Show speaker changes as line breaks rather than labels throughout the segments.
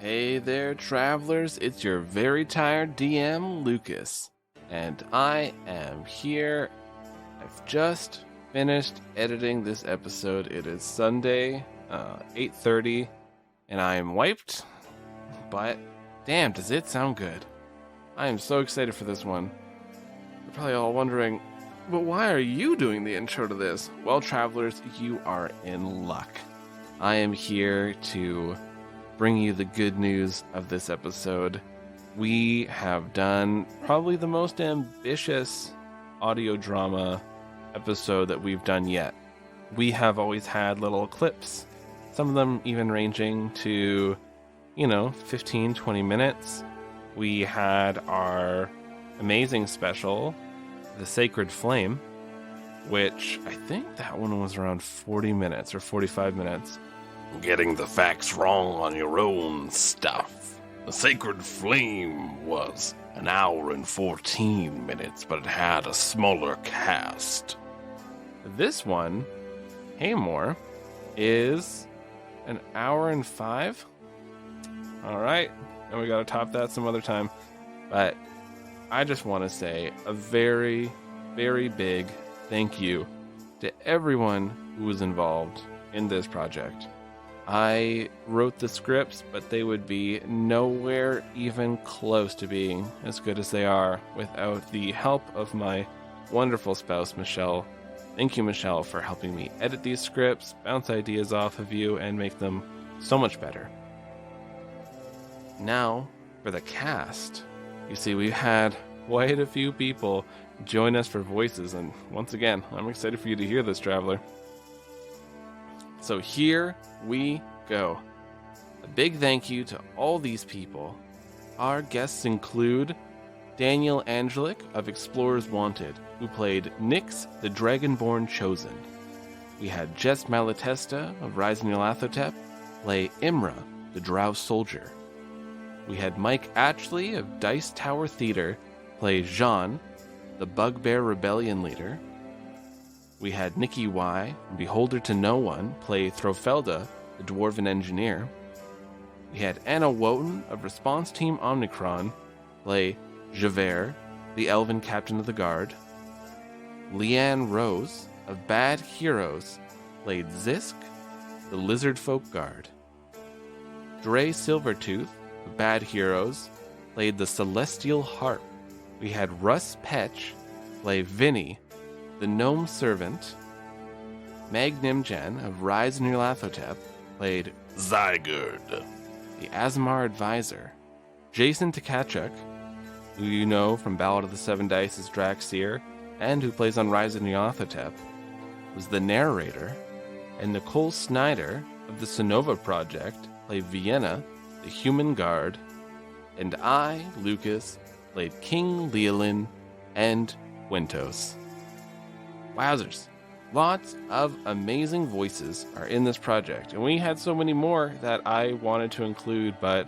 Hey there, travelers. It's your very tired DM, Lucas. And I am here. I've just finished editing this episode. It is Sunday, 8:30, and I am wiped. But, damn, does it sound good. I am so excited for this one. You're probably all wondering, but why are you doing the intro to this? Well, travelers, you are in luck. I am here to bring you the good news of this episode. We have done probably the most ambitious audio drama episode that we've done yet. We have always had little clips, some of them even ranging to, 15, 20 minutes. We had our amazing special, The Sacred Flame, which I think that one was around 40 minutes or 45 minutes.
Getting the facts wrong on your own stuff. The Sacred Flame was an hour and 14 minutes, but it had a smaller cast.
This one, Hamour, is an hour and 5. All right, and we got to top that some other time. But I just want to say a very, very big thank you to everyone who was involved in this project. I wrote the scripts, but they would be nowhere even close to being as good as they are without the help of my wonderful spouse, Michelle. Thank you, Michelle, for helping me edit these scripts, bounce ideas off of you, and make them so much better. Now, for the cast. You see, we've had quite a few people join us for voices, and once again, I'm excited for you to hear this, traveler. So here we go. A big thank you to all these people. Our guests include Daniel Andrlik of Explorers Wanted, who played Nyx, the Dragonborn Chosen. We had Jess Maletesta of Rise of Nyarlathotep play Imra, the Drow Soldier. We had Mike Atchley of Dice Tower Theater play Jean, the Bugbear Rebellion leader. We had Nikki Y, from Beholder to No One, play Throfelda, the Dwarven Engineer. We had Anna Woten of Response Team Omnicron play Javert, the Elven Captain of the Guard. Lian Rose of Bad Heroes played Zisk, the Lizard Folk Guard. Drea Silvertooth of Bad Heroes played the Celestial Harp. We had Russ Petch play Vinny, the Gnome Servant. Meg Nimchan of Rise of Nyarlathotep played
Zigurd,
the Azamar Advisor. Jason Tkachuk, who you know from Ballad of the Seven Dice as Draxir, and who plays on Rise of Nyarlathotep, was the narrator. And Nicole Snyder of the Sonova Project played Vienna, the Human Guard. And I, Lucas, played King Leolin and Wintos. Wowzers. Lots of amazing voices are in this project, and we had so many more that I wanted to include, but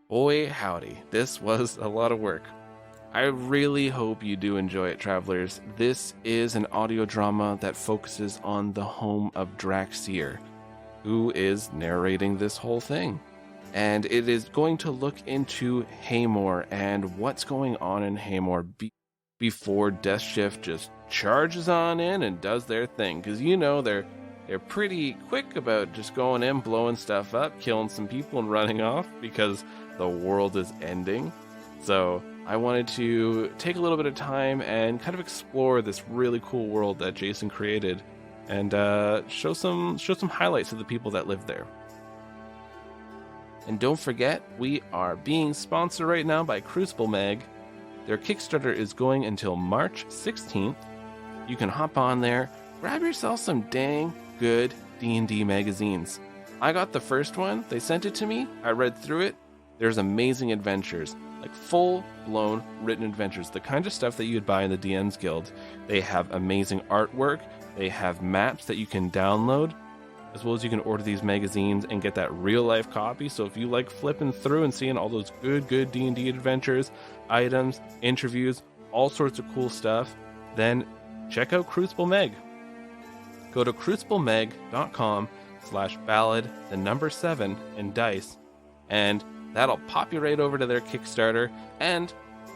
boy howdy, this was a lot of work. I really hope you do enjoy it, travelers. This is an audio drama that focuses on the home of Draxir, who is narrating this whole thing. And it is going to look into Hamour and what's going on in Hamour before Death Shift just charges on in and does their thing. Because they're pretty quick about just going in, blowing stuff up, killing some people and running off because the world is ending. So I wanted to take a little bit of time and kind of explore this really cool world that Jason created and show some highlights of the people that live there. And don't forget, we are being sponsored right now by Crucible Mag. Their Kickstarter is going until March 16th. You can hop on there, grab yourself some dang good D&D magazines. I got the first one, they sent it to me, I read through it. There's amazing adventures, like full-blown written adventures, the kind of stuff that you'd buy in the DM's Guild. They have amazing artwork, they have maps that you can download, as well as you can order these magazines and get that real-life copy. So if you like flipping through and seeing all those good D&D adventures, items, interviews, all sorts of cool stuff, then check out Crucible Meg. Go to cruciblemeg.com/ballad, the number 7, and dice, and That'll pop you right over to their Kickstarter, and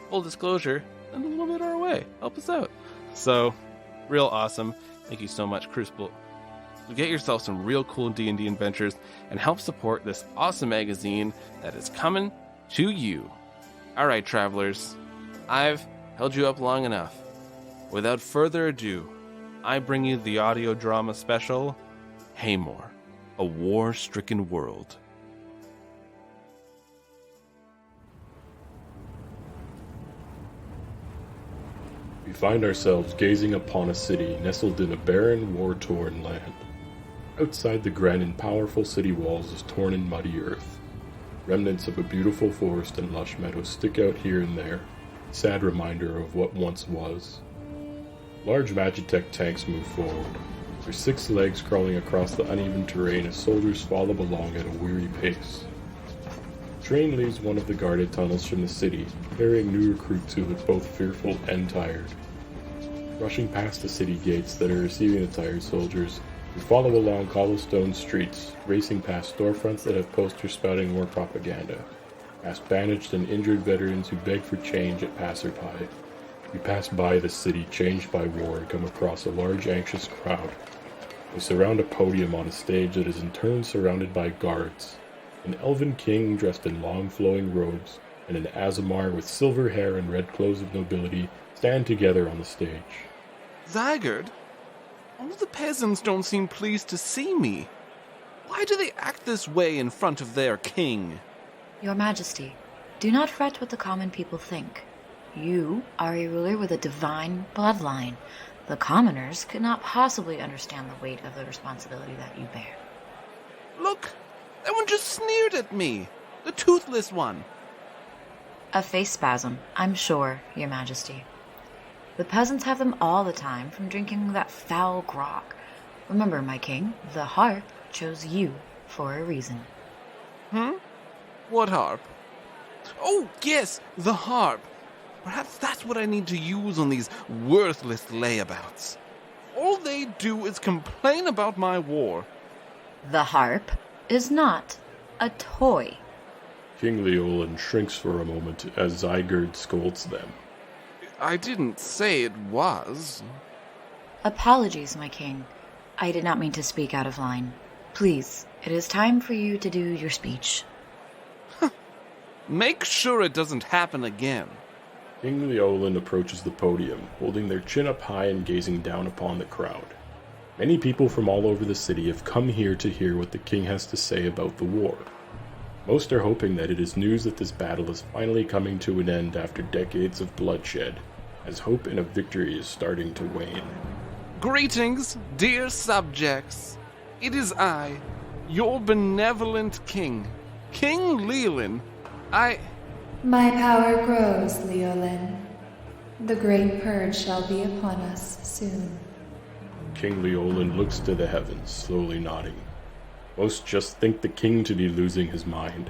full disclosure, send a little bit our way. Help us out. So, real awesome. Thank you so much, Crucible. Get yourself some real cool D&D adventures and help support this awesome magazine that is coming to you. All right, travelers, I've held you up long enough. Without further ado, I bring you the audio drama special, Hamour, A War-Stricken World.
We find ourselves gazing upon a city nestled in a barren, war-torn land. Outside the grand and powerful city walls is torn and muddy earth. Remnants of a beautiful forest and lush meadows stick out here and there, a sad reminder of what once was. Large Magitech tanks move forward, their 6 legs crawling across the uneven terrain as soldiers follow along at a weary pace. The train leaves one of the guarded tunnels from the city, carrying new recruits who look both fearful and tired. Rushing past the city gates that are receiving the tired soldiers, we follow along cobblestone streets, racing past storefronts that have posters spouting war propaganda, past bandaged and injured veterans who beg for change at passerby. We pass by the city changed by war and come across a large anxious crowd. We surround a podium on a stage that is in turn surrounded by guards. An elven king dressed in long flowing robes and an Aasimar with silver hair and red clothes of nobility stand together on the stage.
Zigurd? All the peasants don't seem pleased to see me. Why do they act this way in front of their king?
Your Majesty, do not fret what the common people think. You are a ruler with a divine bloodline. The commoners could not possibly understand the weight of the responsibility that you bear.
Look, that one just sneered at me. The toothless one.
A face spasm, I'm sure, Your Majesty. The peasants have them all the time from drinking that foul grog. Remember, my king, the Harp chose you for a reason.
What harp? Oh, yes, the harp. Perhaps that's what I need to use on these worthless layabouts. All they do is complain about my war.
The Harp is not a toy.
King Leolin shrinks for a moment as Zigurd scolds them.
I didn't say it was.
Apologies, my king. I did not mean to speak out of line. Please, it is time for you to do your speech.
Make sure it doesn't happen again.
King Leolin approaches the podium, holding their chin up high and gazing down upon the crowd. Many people from all over the city have come here to hear what the king has to say about the war. Most are hoping that it is news that this battle is finally coming to an end after decades of bloodshed, as hope in a victory is starting to wane.
Greetings, dear subjects. It is I, your benevolent king, King Leolin.
My power grows, Leolin. The great purge shall be upon us soon.
King Leolin looks to the heavens, slowly nodding. Most just think the king to be losing his mind.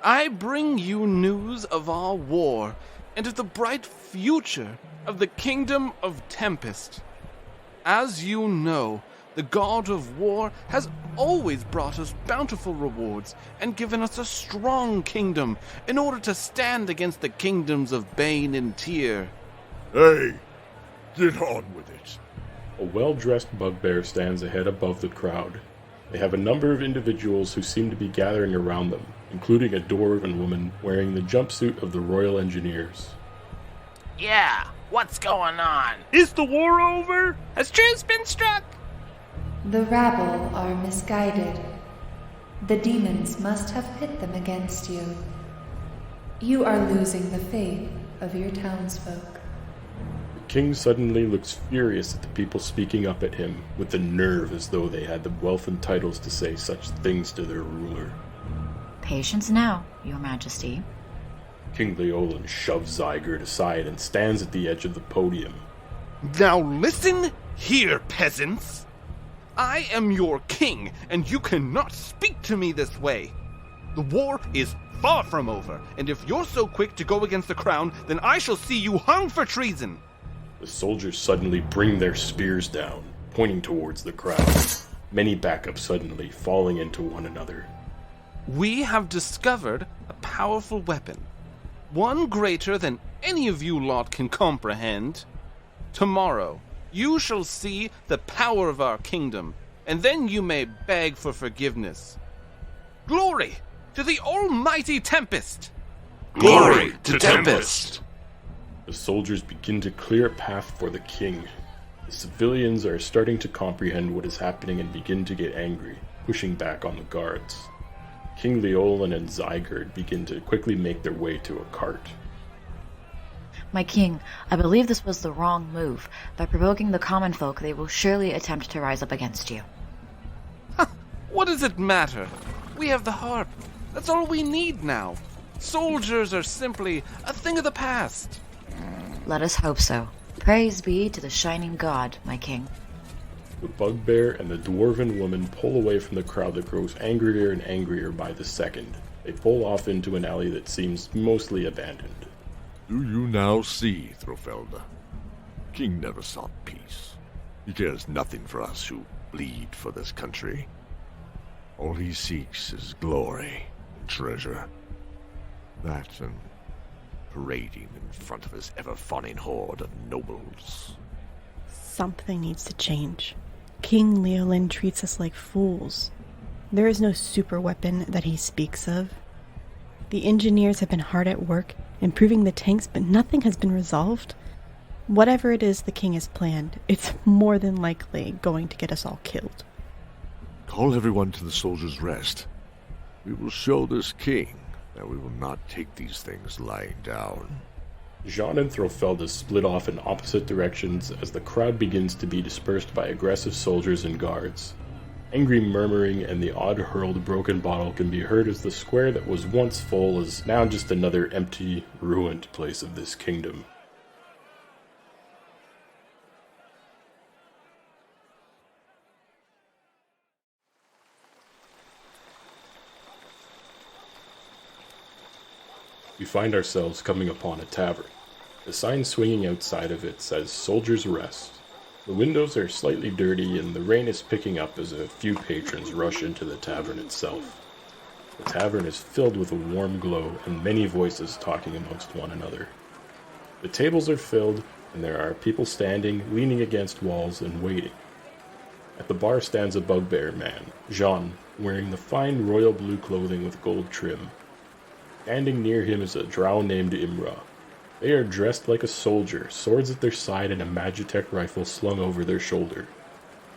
I bring you news of our war and of the bright future of the kingdom of Tempest. As you know, the god of war has always brought us bountiful rewards and given us a strong kingdom in order to stand against the kingdoms of Bane and Tyr.
Hey, get on with it.
A well-dressed bugbear stands ahead above the crowd. They have a number of individuals who seem to be gathering around them, including a dwarven woman wearing the jumpsuit of the Royal Engineers.
Yeah, what's going on?
Is the war over? Has truce been struck?
The rabble are misguided. The demons must have pit them against you. You are losing the faith of your townsfolk.
The king suddenly looks furious at the people speaking up at him, with the nerve as though they had the wealth and titles to say such things to their ruler.
Patience now, Your Majesty.
King Leolin shoves Zigurd aside and stands at the edge of the podium.
Now listen here, peasants. I am your king, and you cannot speak to me this way. The war is far from over, and if you're so quick to go against the crown, then I shall see you hung for treason.
The soldiers suddenly bring their spears down, pointing towards the crowd. Many back up suddenly, falling into one another.
We have discovered a powerful weapon, one greater than any of you lot can comprehend. Tomorrow, you shall see the power of our kingdom, and then you may beg for forgiveness. Glory to the almighty Tempest!
Glory to Tempest!
The soldiers begin to clear a path for the king. The civilians are starting to comprehend what is happening and begin to get angry, pushing back on the guards. King Leolin and Zigurd begin to quickly make their way to a cart.
My king, I believe this was the wrong move. By provoking the common folk, they will surely attempt to rise up against you.
What does it matter? We have the harp. That's all we need now. Soldiers are simply a thing of the past.
Let us hope so. Praise be to the shining god, my king.
The bugbear and the dwarven woman pull away from the crowd that grows angrier and angrier by the second. They pull off into an alley that seems mostly abandoned.
Do you now see, Throfelda? King never sought peace. He cares nothing for us who bleed for this country. All he seeks is glory and treasure. That and parading in front of his ever-fawning horde of nobles.
Something needs to change. King Leolin treats us like fools. There is no super weapon that he speaks of. The engineers have been hard at work improving the tanks, but nothing has been resolved. Whatever it is the king has planned, it's more than likely going to get us all killed.
Call everyone to the Soldiers' Rest. We will show this king that we will not take these things lying down.
Jean and Throfelda split off in opposite directions as the crowd begins to be dispersed by aggressive soldiers and guards. Angry murmuring and the odd hurled broken bottle can be heard as the square that was once full is now just another empty, ruined place of this kingdom. We find ourselves coming upon a tavern. The sign swinging outside of it says Soldiers' Rest. The windows are slightly dirty and the rain is picking up as a few patrons rush into the tavern itself. The tavern is filled with a warm glow and many voices talking amongst one another. The tables are filled and there are people standing, leaning against walls and waiting. At the bar stands a bugbear man, Jean, wearing the fine royal blue clothing with gold trim. Standing near him is a drow named Imra. They are dressed like a soldier, swords at their side and a Magitech rifle slung over their shoulder.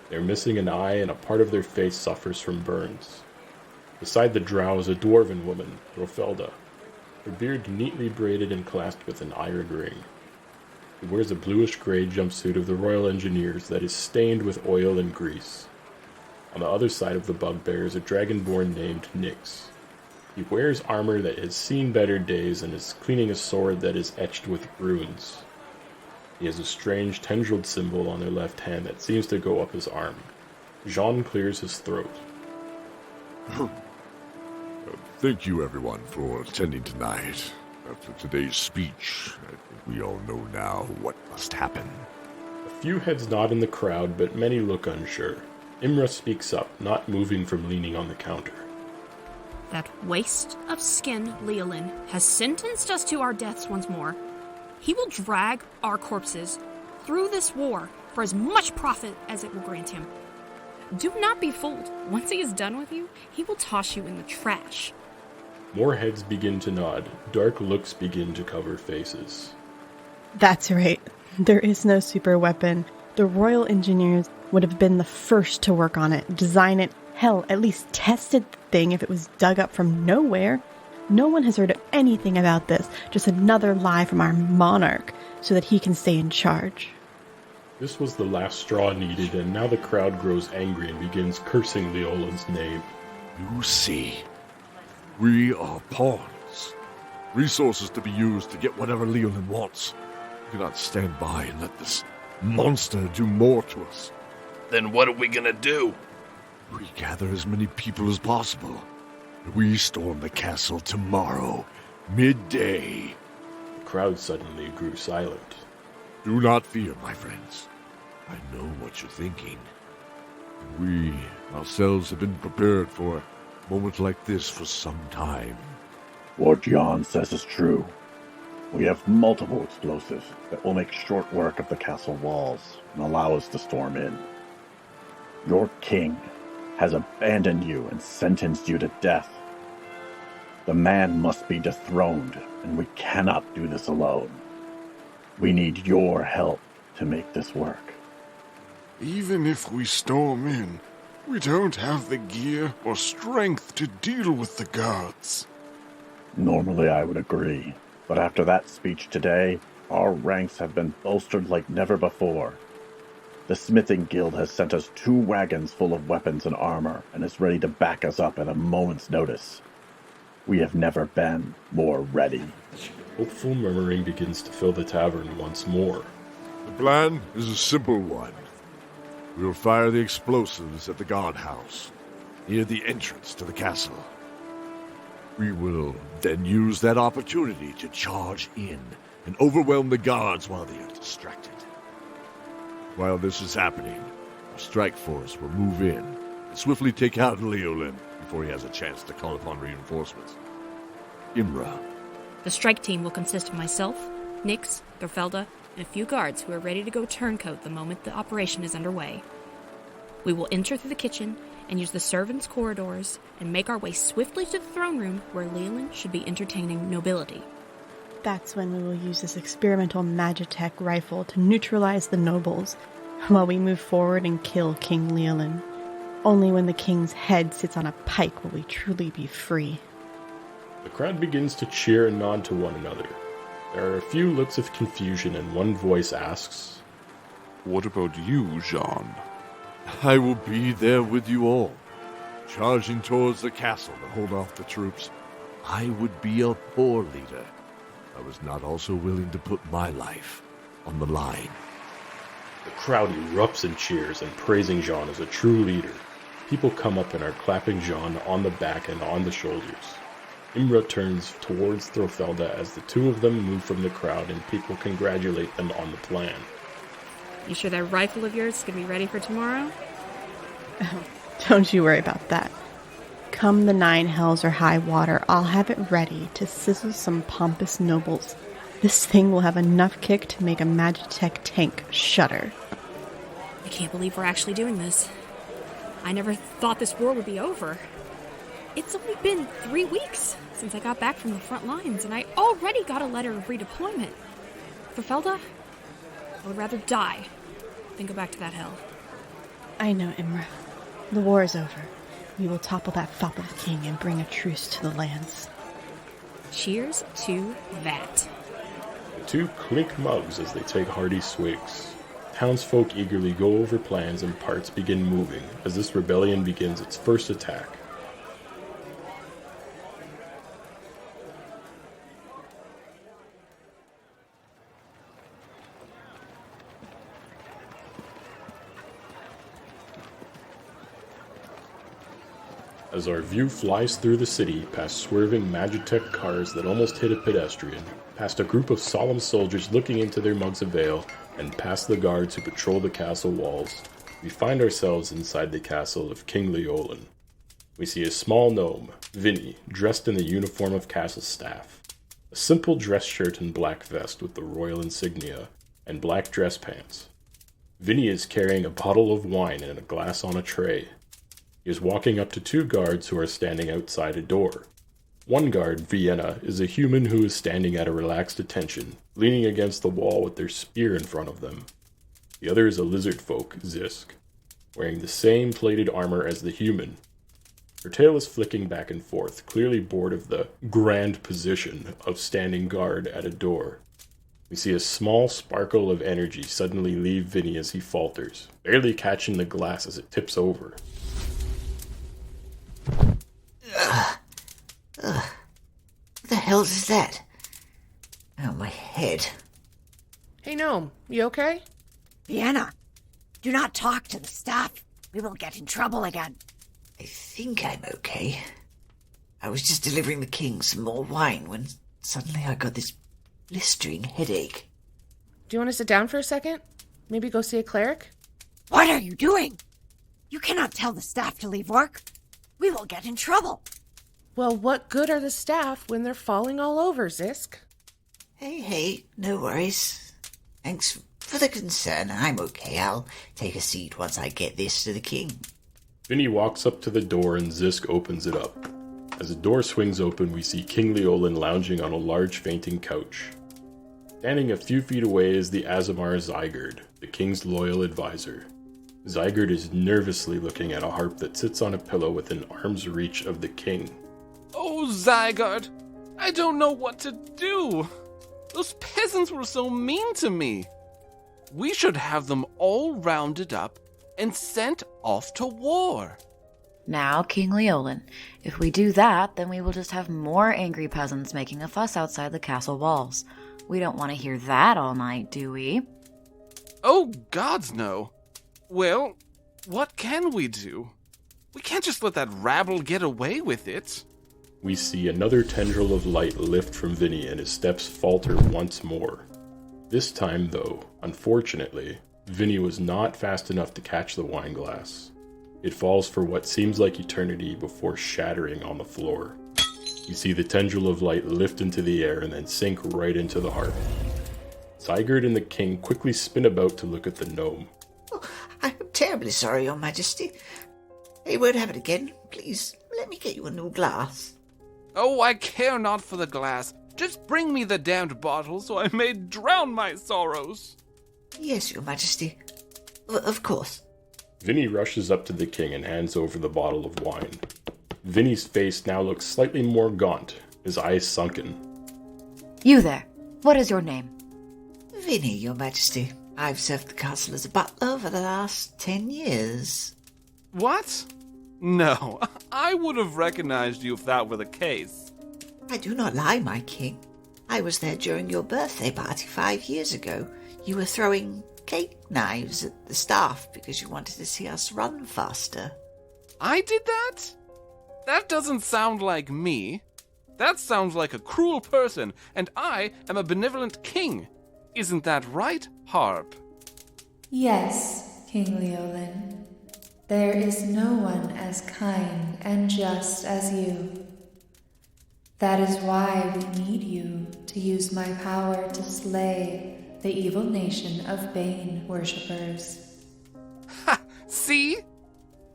They are missing an eye and a part of their face suffers from burns. Beside the drow is a dwarven woman, Throfelda, her beard neatly braided and clasped with an iron ring. She wears a bluish-gray jumpsuit of the Royal Engineers that is stained with oil and grease. On the other side of the bugbear is a dragonborn named Nyx. He wears armor that has seen better days and is cleaning a sword that is etched with runes. He has a strange tendrilled symbol on their left hand that seems to go up his arm. Jean clears his throat.
Thank you, everyone, for attending tonight. After today's speech, I think we all know now what must happen.
A few heads nod in the crowd, but many look unsure. Imra speaks up, not moving from leaning on the counter.
That waste of skin, Leolin, has sentenced us to our deaths once more. He will drag our corpses through this war for as much profit as it will grant him. Do not be fooled. Once he is done with you, he will toss you in the trash.
More heads begin to nod. Dark looks begin to cover faces.
That's right. There is no super weapon. The Royal Engineers would have been the first to work on it, design it, hell, at least tested the thing if it was dug up from nowhere. No one has heard anything about this, just another lie from our monarch, so that he can stay in charge.
This was the last straw needed, and now the crowd grows angry and begins cursing Leolin's name.
You see, we are pawns. Resources to be used to get whatever Leolin wants. We cannot stand by and let this monster do more to us.
Then what are we gonna do?
We gather as many people as possible. We storm the castle tomorrow, midday.
The crowd suddenly grew silent.
Do not fear, my friends. I know what you're thinking. We ourselves have been prepared for moment like this for some time.
What Jan says is true. We have multiple explosives that will make short work of the castle walls and allow us to storm in. Your king has abandoned you and sentenced you to death. The man must be dethroned, and we cannot do this alone. We need your help to make this work.
Even if we storm in, we don't have the gear or strength to deal with the guards.
Normally I would agree, but after that speech today, our ranks have been bolstered like never before. The Smithing Guild has sent us 2 wagons full of weapons and armor, and is ready to back us up at a moment's notice. We have never been more ready.
Hopeful murmuring begins to fill the tavern once more.
The plan is a simple one. We will fire the explosives at the guardhouse, near the entrance to the castle. We will then use that opportunity to charge in and overwhelm the guards while they are distracted. While this is happening, our strike force will move in and swiftly take out Leolin before he has a chance to call upon reinforcements. Imra.
The strike team will consist of myself, Nyx, Throfelda, and a few guards who are ready to go turncoat the moment the operation is underway. We will enter through the kitchen and use the servants' corridors and make our way swiftly to the throne room where Leolin should be entertaining nobility.
That's when we will use this experimental Magitech rifle to neutralize the nobles, while we move forward and kill King Leolin. Only when the king's head sits on a pike will we truly be free.
The crowd begins to cheer and nod to one another. There are a few looks of confusion, and one voice asks,
What about you, Jean?
I will be there with you all, charging towards the castle to hold off the troops. I would be a poor leader. I was not also willing to put my life on the line.
The crowd erupts in cheers and praising Jean as a true leader. People come up and are clapping Jean on the back and on the shoulders. Imra turns towards Throfelda as the 2 of them move from the crowd and people congratulate them on the plan.
You sure that rifle of yours is going to be ready for tomorrow?
Oh, don't you worry about that. Come the 9 hells or high water, I'll have it ready to sizzle some pompous nobles. This thing will have enough kick to make a Magitech tank shudder.
I can't believe we're actually doing this. I never thought this war would be over. It's only been 3 weeks since I got back from the front lines, and I already got a letter of redeployment. Throfelda, I would rather die than go back to that hell.
I know, Imra. The war is over. We will topple that fop of the king and bring a truce to the lands.
Cheers to that.
The 2 clink mugs as they take hearty swigs. Townsfolk eagerly go over plans and parts begin moving as this rebellion begins its first attack. As our view flies through the city, past swerving Magitech cars that almost hit a pedestrian, past a group of solemn soldiers looking into their mugs of ale, and past the guards who patrol the castle walls, we find ourselves inside the castle of King Leolin. We see a small gnome, Vinny, dressed in the uniform of castle staff. A simple dress shirt and black vest with the royal insignia, and black dress pants. Vinny is carrying a bottle of wine and a glass on a tray. He is walking up to 2 guards who are standing outside a door. One guard, Vienna, is a human who is standing at a relaxed attention, leaning against the wall with their spear in front of them. The other is a lizard folk, Zisk, wearing the same plated armor as the human. Her tail is flicking back and forth, clearly bored of the grand position of standing guard at a door. We see a small sparkle of energy suddenly leave Vinny as he falters, barely catching the glass as it tips over.
What the hell is that? Oh, my head.
Hey, Gnome, you okay?
Vienna, do not talk to the staff. We will get in trouble again.
I think I'm okay. I was just delivering the king some more wine when suddenly I got this blistering headache.
Do you want to sit down for a second? Maybe go see a cleric?
What are you doing? You cannot tell the staff to leave work. We will get in trouble.
Well, what good are the staff when they're falling all over, Zisk?
Hey, no worries. Thanks for the concern. I'm okay. I'll take a seat once I get this to the king.
Vinny walks up to the door and Zisk opens it up. As the door swings open, we see King Leolin lounging on a large fainting couch. Standing a few feet away is the Aasimar Zigurd, the king's loyal advisor. Zigurd is nervously looking at a harp that sits on a pillow within arm's reach of the king.
Oh, Zigurd, I don't know what to do. Those peasants were so mean to me. We should have them all rounded up and sent off to war.
Now, King Leolin, if we do that, then we will just have more angry peasants making a fuss outside the castle walls. We don't want to hear that all night, do we?
Oh, gods, no. Well, what can we do? We can't just let that rabble get away with it.
We see another tendril of light lift from Vinny and his steps falter once more. This time, though, unfortunately, Vinny was not fast enough to catch the wine glass. It falls for what seems like eternity before shattering on the floor. You see the tendril of light lift into the air and then sink right into the harp. Zigurd and the king quickly spin about to look at the gnome.
Oh, I'm terribly sorry, Your Majesty. They won't have it again. Please, let me get you a new glass.
Oh, I care not for the glass. Just bring me the damned bottle so I may drown my sorrows.
Yes, Your Majesty. Of course.
Vinny rushes up to the king and hands over the bottle of wine. Vinny's face now looks slightly more gaunt, his eyes sunken.
You there. What is your name?
Vinny, Your Majesty. I've served the castle as a butler for the last 10 years.
What? No, I would have recognized you if that were the case.
I do not lie, my king. I was there during your birthday party 5 years ago. You were throwing cake knives at the staff because you wanted to see us run faster.
I did that? That doesn't sound like me. That sounds like a cruel person, and I am a benevolent king. Isn't that right, Harp?
Yes, King Leolin. There is no one as kind and just as you. That is why we need you to use my power to slay the evil nation of Bane worshippers.
Ha! See?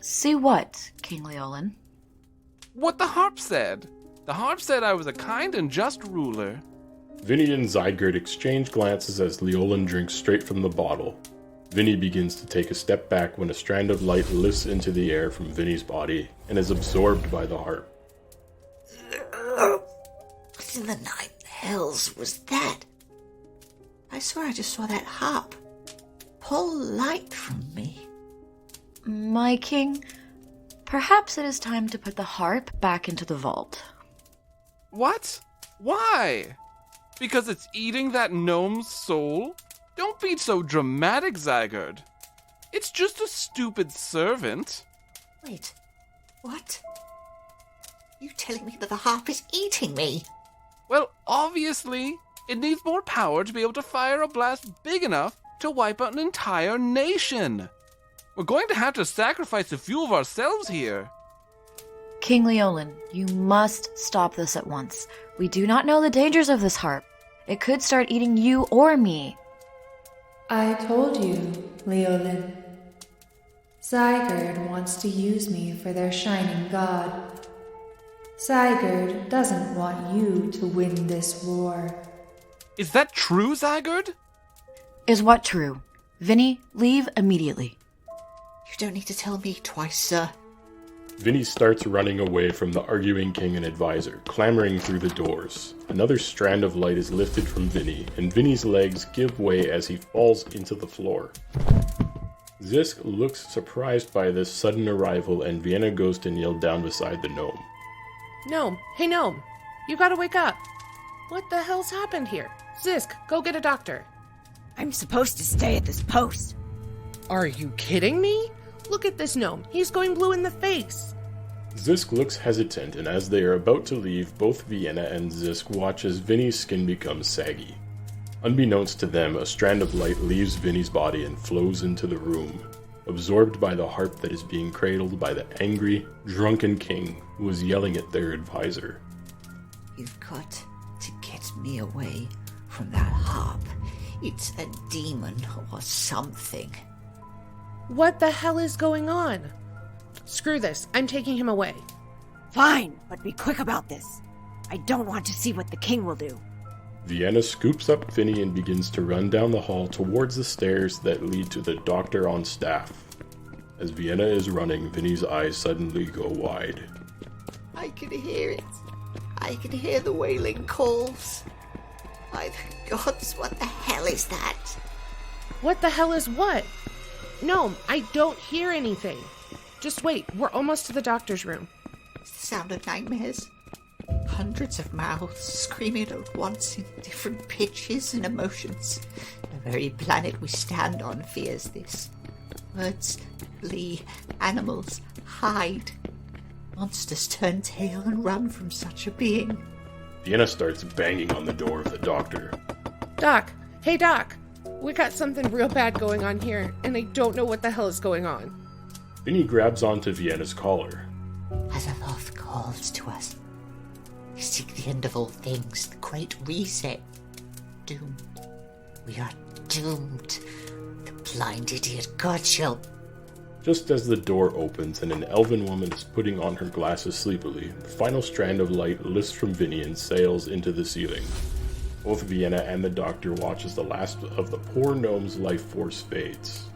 See what, King Leolin?
What the harp said. The harp said I was a kind and just ruler.
Vinny and Zigurd exchange glances as Leolin drinks straight from the bottle. Vinny begins to take a step back when a strand of light lifts into the air from Vinny's body and is absorbed by the harp.
What in the nine hells was that? I swear I just saw that harp pull light from me.
My king, perhaps it is time to put the harp back into the vault.
What? Why? Because it's eating that gnome's soul? Don't be so dramatic, Zigurd. It's just a stupid servant.
Wait, what? You telling me that the harp is eating me?
Well, obviously, it needs more power to be able to fire a blast big enough to wipe out an entire nation. We're going to have to sacrifice a few of ourselves here.
King Leolin, you must stop this at once. We do not know the dangers of this harp. It could start eating you or me.
I told you, Leolin. Zigurd wants to use me for their shining god. Zigurd doesn't want you to win this war.
Is that true, Zigurd?
Is what true? Vinny, leave immediately.
You don't need to tell me twice, sir.
Vinny starts running away from the arguing king and advisor, clambering through the doors. Another strand of light is lifted from Vinny, and Vinny's legs give way as he falls into the floor. Zisk looks surprised by this sudden arrival, and Vienna goes to kneel down beside the gnome.
Gnome, hey gnome, you gotta wake up. What the hell's happened here? Zisk, go get a doctor.
I'm supposed to stay at this post.
Are you kidding me? Look at this gnome. He's going blue in the face.
Zisk looks hesitant, and as they are about to leave, both Vienna and Zisk watch as Vinny's skin becomes saggy. Unbeknownst to them, a strand of light leaves Vinny's body and flows into the room. absorbed by the harp that is being cradled by the angry, drunken king who is yelling at their advisor.
You've got to get me away from that harp. It's a demon or something.
What the hell is going on? Screw this. I'm taking him away.
Fine, but be quick about this. I don't want to see what the king will do.
Vienna scoops up Vinny and begins to run down the hall towards the stairs that lead to the doctor on staff. As Vienna is running, Vinny's eyes suddenly go wide.
I can hear it. I can hear the wailing calls. By the gods, what the hell is that?
What the hell is what? No, I don't hear anything. Just wait, we're almost to the doctor's room.
It's the sound of nightmares. Hundreds of mouths screaming at once in different pitches and emotions. The very planet we stand on fears this. Birds flee, animals hide. Monsters turn tail and run from such a being.
Vienna starts banging on the door of the doctor.
Doc! Hey, Doc! We got something real bad going on here, and I don't know what the hell is going on.
Vinny grabs onto Vienna's collar.
Azathoth calls to us. We seek the end of all things, the great reset. Doom. We are doomed. The blind idiot, God shall...
Just as the door opens and an elven woman is putting on her glasses sleepily, the final strand of light lifts from Vinny and sails into the ceiling. Both Vienna and the doctor watch as the last of the poor gnome's life force fades.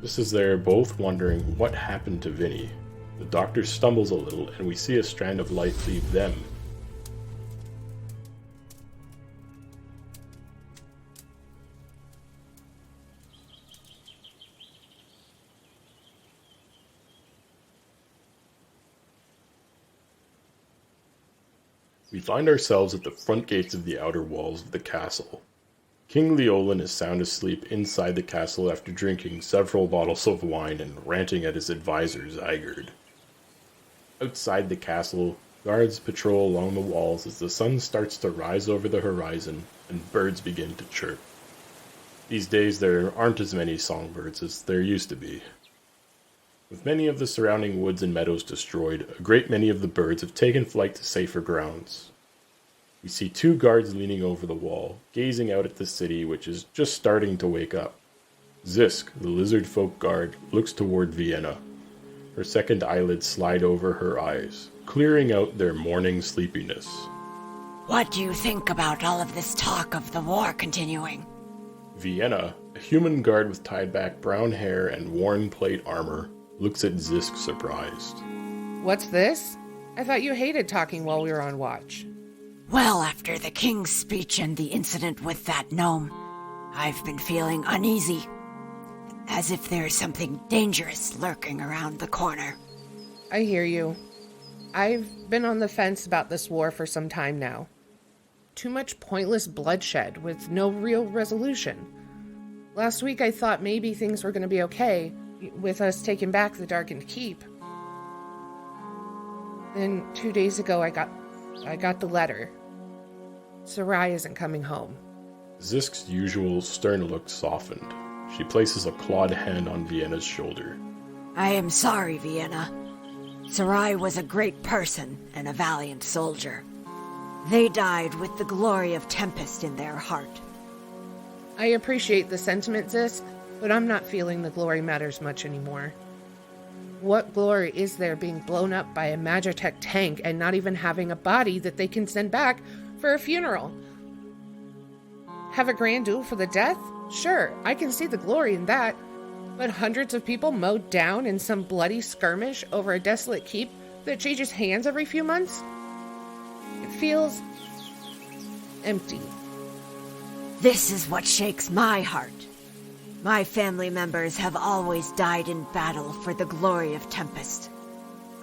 Just as they're both wondering what happened to Vinny, the doctor stumbles a little and we see a strand of light leave them. We find ourselves at the front gates of the outer walls of the castle. King Leolin is sound asleep inside the castle after drinking several bottles of wine and ranting at his advisor, Zigurd. Outside the castle, guards patrol along the walls as the sun starts to rise over the horizon and birds begin to chirp. These days there aren't as many songbirds as there used to be. With many of the surrounding woods and meadows destroyed, a great many of the birds have taken flight to safer grounds. We see two guards leaning over the wall, gazing out at the city which is just starting to wake up. Zisk, the lizard folk guard, looks toward Vienna. Her second eyelids slide over her eyes, clearing out their morning sleepiness.
What do you think about all of this talk of the war continuing?
Vienna, a human guard with tied-back brown hair and worn plate armor, looks at Zisk surprised.
What's this? I thought you hated talking while we were on watch.
Well, after the king's speech and the incident with that gnome, I've been feeling uneasy. As if there's something dangerous lurking around the corner.
I hear you. I've been on the fence about this war for some time now. Too much pointless bloodshed with no real resolution. Last week I thought maybe things were going to be okay with us taking back the Darkened Keep. Then 2 days ago I got the letter. Sarai isn't coming home.
Zisk's usual stern look softened. She places a clawed hand on Vienna's shoulder.
I am sorry, Vienna. Sarai was a great person and a valiant soldier. They died with the glory of Tempest in their heart.
I appreciate the sentiment, Zisk, but I'm not feeling the glory matters much anymore. What glory is there being blown up by a Magitech tank and not even having a body that they can send back for a funeral? Have a grand duel for the death? Sure, I can see the glory in that. But hundreds of people mowed down in some bloody skirmish over a desolate keep that changes hands every few months? It feels empty.
This is what shakes my heart. My family members have always died in battle for the glory of Tempest.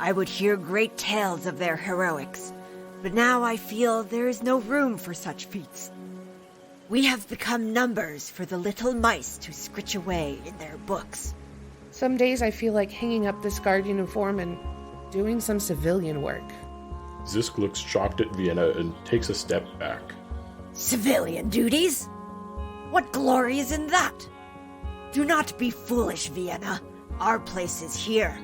I would hear great tales of their heroics, but now I feel there is no room for such feats. We have become numbers for the little mice to scritch away in their books.
Some days I feel like hanging up this guard uniform and doing some civilian work.
Zisk looks shocked at Vienna and takes a step back.
Civilian duties? What glory is in that? Do not be foolish, Vienna. Our place is here.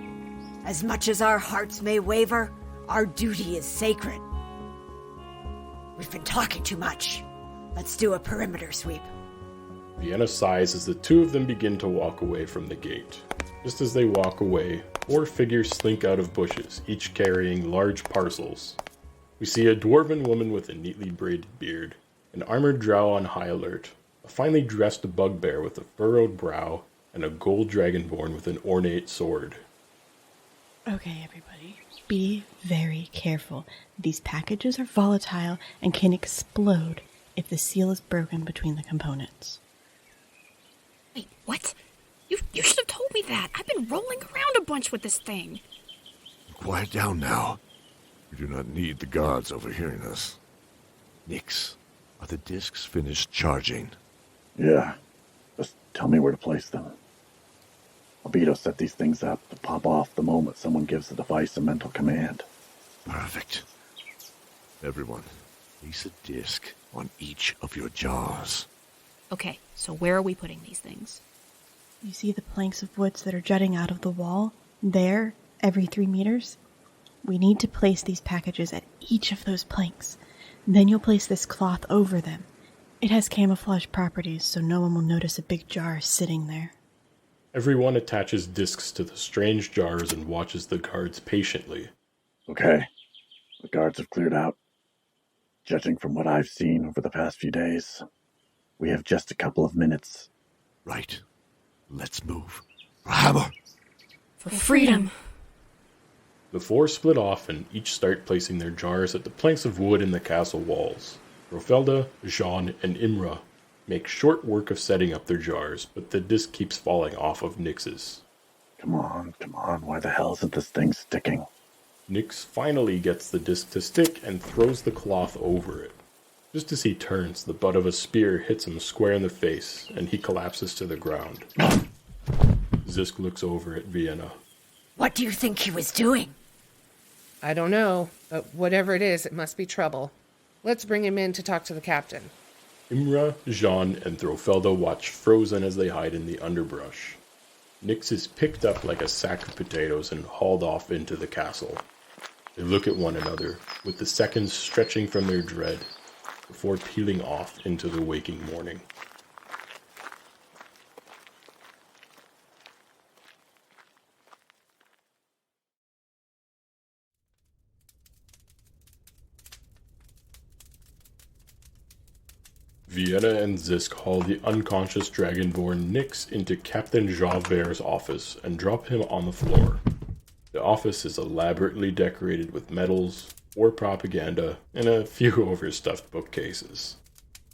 As much as our hearts may waver, our duty is sacred. We've been talking too much. Let's do a perimeter sweep.
Vienna sighs as the two of them begin to walk away from the gate. Just as they walk away, 4 figures slink out of bushes, each carrying large parcels. We see a dwarven woman with a neatly braided beard, an armored drow on high alert, a finely dressed bugbear with a furrowed brow, and a gold dragonborn with an ornate sword.
Okay, everybody, be very careful. These packages are volatile and can explode if the seal is broken between the components.
Wait, what? You should have told me that. I've been rolling around a bunch with this thing.
Quiet down now. We do not need the guards overhearing us. Nix, are the discs finished charging?
Yeah. Just tell me where to place them. Albedo set these things up to pop off the moment someone gives the device a mental command.
Perfect. Everyone, place a disc on each of your jars.
Okay, so where are we putting these things?
You see the planks of woods that are jutting out of the wall? There, every 3 meters? We need to place these packages at each of those planks. Then you'll place this cloth over them. It has camouflage properties, so no one will notice a big jar sitting there.
Everyone attaches discs to the strange jars and watches the guards patiently.
Okay. The guards have cleared out. Judging from what I've seen over the past few days, we have just a couple of minutes.
Right. Let's move. For Hamour!
For freedom!
The 4 split off and each start placing their jars at the planks of wood in the castle walls. Throfelda, Jean, and Imra make short work of setting up their jars, but the disc keeps falling off of Nix's.
Come on, why the hell isn't this thing sticking?
Nix finally gets the disc to stick and throws the cloth over it. Just as he turns, the butt of a spear hits him square in the face, and he collapses to the ground. Zisk looks over at Vienna.
What do you think he was doing?
I don't know, but whatever it is, it must be trouble. Let's bring him in to talk to the captain.
Imra, Jean, and Throfelda watch frozen as they hide in the underbrush. Nix is picked up like a sack of potatoes and hauled off into the castle. They look at one another, with the seconds stretching from their dread, before peeling off into the waking morning. Vienna and Zisk haul the unconscious dragonborn Nix into Captain Javert's office and drop him on the floor. The office is elaborately decorated with medals, war propaganda, and a few overstuffed bookcases.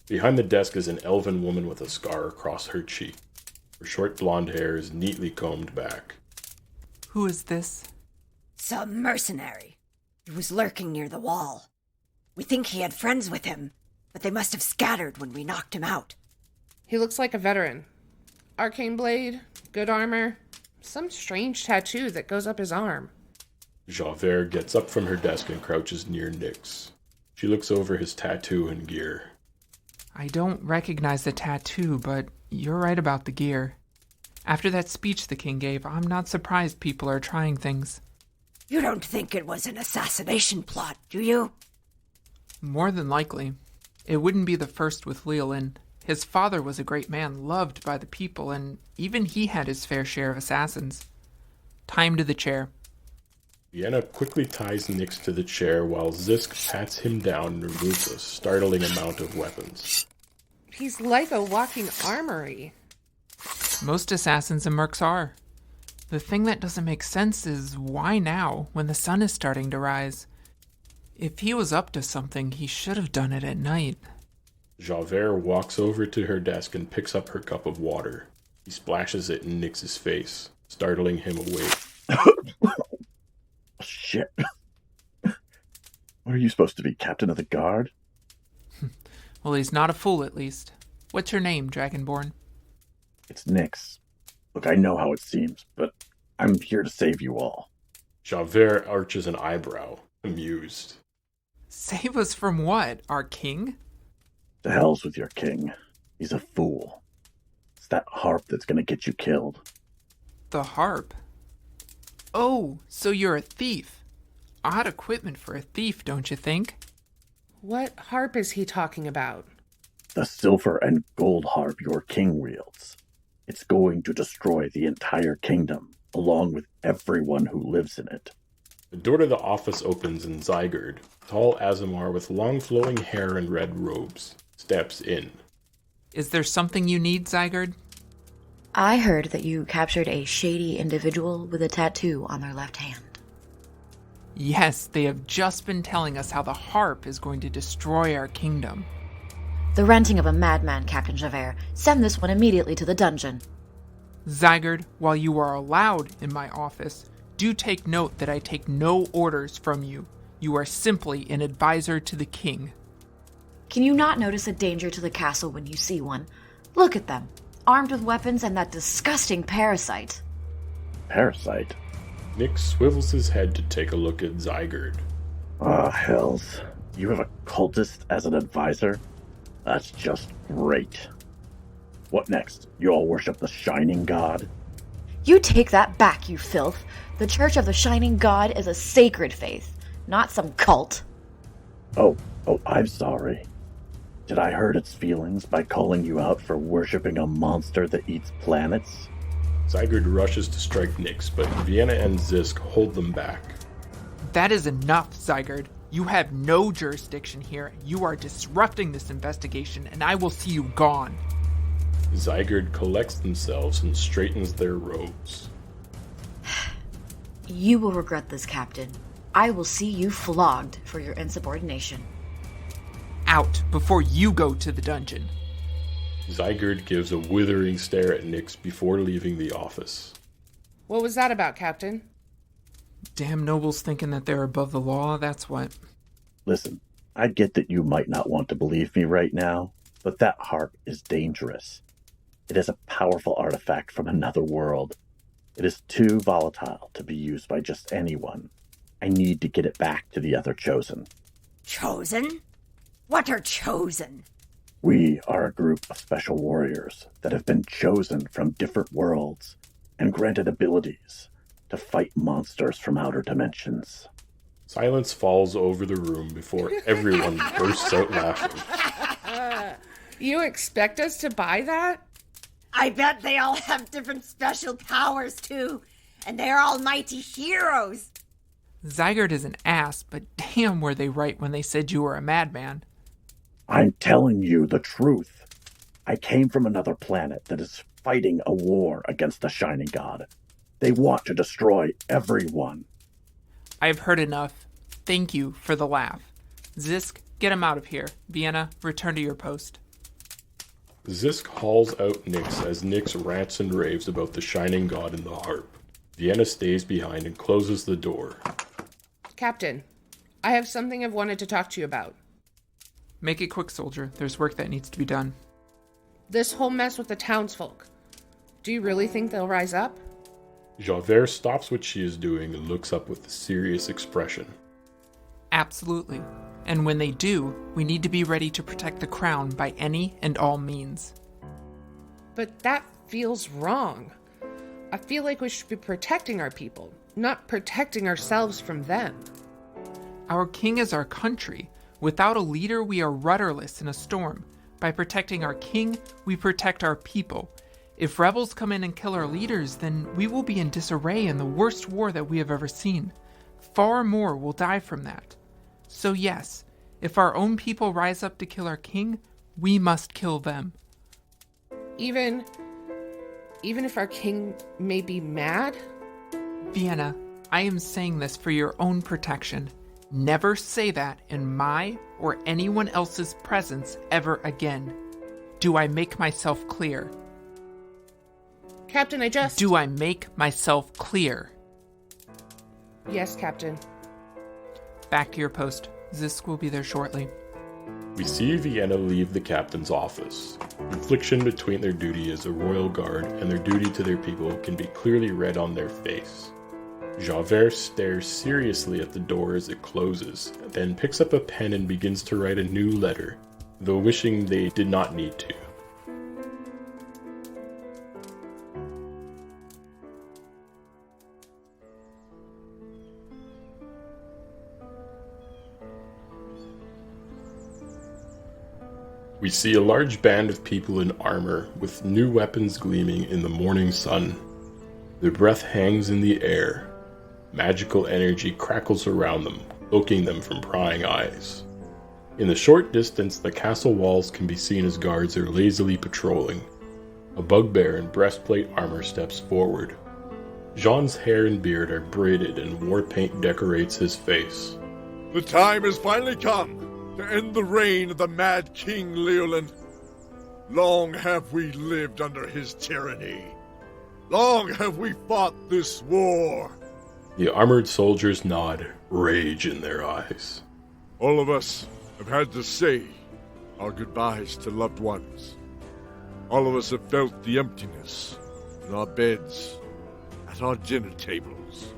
Behind the desk is an elven woman with a scar across her cheek. Her short blonde hair is neatly combed back.
Who is this?
Some mercenary. He was lurking near the wall. We think he had friends with him, but they must have scattered when we knocked him out.
He looks like a veteran. Arcane blade, good armor, some strange tattoo that goes up his arm.
Javert gets up from her desk and crouches near Nix. She looks over his tattoo and gear.
I don't recognize the tattoo, but you're right about the gear. After that speech the king gave, I'm not surprised people are trying things.
You don't think it was an assassination plot, do you?
More than likely. It wouldn't be the first with Leolin. His father was a great man, loved by the people, and even he had his fair share of assassins. Time to the chair.
Vienna quickly ties Nix to the chair while Zisk pats him down and removes a startling amount of weapons.
He's like a walking armory.
Most assassins and mercs are. The thing that doesn't make sense is why now, when the sun is starting to rise? If he was up to something, he should have done it at night.
Javert walks over to her desk and picks up her cup of water. He splashes it in Nix's face, startling him awake.
Shit. What are you supposed to be, captain of the guard?
Well, he's not a fool, at least. What's your name, Dragonborn?
It's Nix. Look, I know how it seems, but I'm here to save you all.
Javert arches an eyebrow, amused.
Save us from what? Our king?
To hell's with your king. He's a fool. It's that harp that's gonna get you killed.
The harp? Oh, so you're a thief. Odd equipment for a thief, don't you think?
What harp is he talking about?
The silver and gold harp your king wields. It's going to destroy the entire kingdom, along with everyone who lives in it.
The door to the office opens and Zigurd, tall Azamar with long flowing hair and red robes, steps in.
Is there something you need, Zigurd?
I heard that you captured a shady individual with a tattoo on their left hand.
Yes, they have just been telling us how the harp is going to destroy our kingdom.
The renting of a madman, Captain Javert. Send this one immediately to the dungeon.
Zigurd, while you are allowed in my office, do take note that I take no orders from you. You are simply an advisor to the king.
Can you not notice a danger to the castle when you see one? Look at them, armed with weapons and that disgusting parasite.
Parasite?
Nick swivels his head to take a look at Zigurd.
Ah, hells. You have a cultist as an advisor? That's just great. What next? You all worship the Shining God?
You take that back, you filth. The Church of the Shining God is a sacred faith, not some cult.
Oh, I'm sorry. Did I hurt its feelings by calling you out for worshipping a monster that eats planets?
Zigurd rushes to strike Nyx, but Vienna and Zisk hold them back.
That is enough, Zigurd. You have no jurisdiction here. You are disrupting this investigation, and I will see you gone.
Zigurd collects themselves and straightens their robes.
You will regret this, Captain. I will see you flogged for your insubordination.
Out before you go to the dungeon.
Zigurd gives a withering stare at Nyx before leaving the office.
What was that about, Captain?
Damn nobles thinking that they're above the law, that's what.
Listen, I get that you might not want to believe me right now, but that harp is dangerous. It is a powerful artifact from another world. It is too volatile to be used by just anyone. I need to get it back to the other Chosen.
Chosen? What are Chosen?
We are a group of special warriors that have been chosen from different worlds and granted abilities to fight monsters from outer dimensions.
Silence falls over the room before everyone bursts out laughing.
You expect us to buy that?
I bet they all have different special powers, too. And they're all mighty heroes.
Zigurd is an ass, but damn were they right when they said you were a madman.
I'm telling you the truth. I came from another planet that is fighting a war against the Shining God. They want to destroy everyone.
I've heard enough. Thank you for the laugh. Zisk, get him out of here. Vienna, return to your post.
Zisk hauls out Nyx as Nyx rants and raves about the Shining God and the harp. Vienna stays behind and closes the door.
Captain, I have something I've wanted to talk to you about.
Make it quick, soldier. There's work that needs to be done.
This whole mess with the townsfolk. Do you really think they'll rise up?
Javert stops what she is doing and looks up with a serious expression.
Absolutely. And when they do, we need to be ready to protect the crown by any and all means.
But that feels wrong. I feel like we should be protecting our people, not protecting ourselves from them.
Our king is our country. Without a leader, we are rudderless in a storm. By protecting our king, we protect our people. If rebels come in and kill our leaders, then we will be in disarray in the worst war that we have ever seen. Far more will die from that. So yes, if our own people rise up to kill our king, we must kill them.
Even if our king may be mad?
Vienna, I am saying this for your own protection. Never say that in my or anyone else's presence ever again. Do I make myself clear?
Captain,
Do I make myself clear?
Yes, Captain.
Back to your post. Zisk will be there shortly.
We see Vienna leave the captain's office. Confliction between their duty as a royal guard and their duty to their people can be clearly read on their face. Javert stares seriously at the door as it closes, then picks up a pen and begins to write a new letter, though wishing they did not need to. We see a large band of people in armor with new weapons gleaming in the morning sun. Their breath hangs in the air. Magical energy crackles around them, cloaking them from prying eyes. In the short distance, the castle walls can be seen as guards are lazily patrolling. A bugbear in breastplate armor steps forward. Jean's hair and beard are braided and war paint decorates his face.
The time has finally come to end the reign of the mad King Leolin. Long have we lived under his tyranny. Long have we fought this war.
The armored soldiers nod, rage in their eyes.
All of us have had to say our goodbyes to loved ones. All of us have felt the emptiness in our beds, at our dinner tables,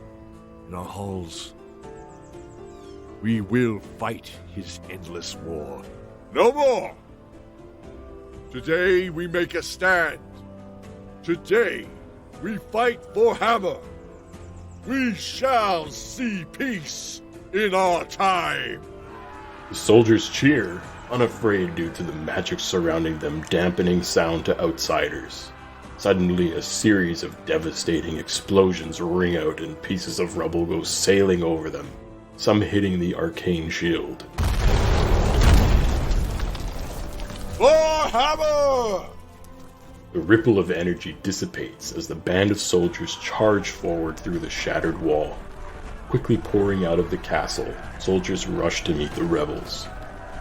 in our halls. We will fight his endless war. No more! Today we make a stand. Today we fight for Hamour. We shall see peace in our time.
The soldiers cheer, unafraid due to the magic surrounding them dampening sound to outsiders. Suddenly, a series of devastating explosions ring out and pieces of rubble go sailing over them, some hitting the arcane shield.
For Hamour!
The ripple of energy dissipates as the band of soldiers charge forward through the shattered wall. Quickly pouring out of the castle, soldiers rush to meet the rebels.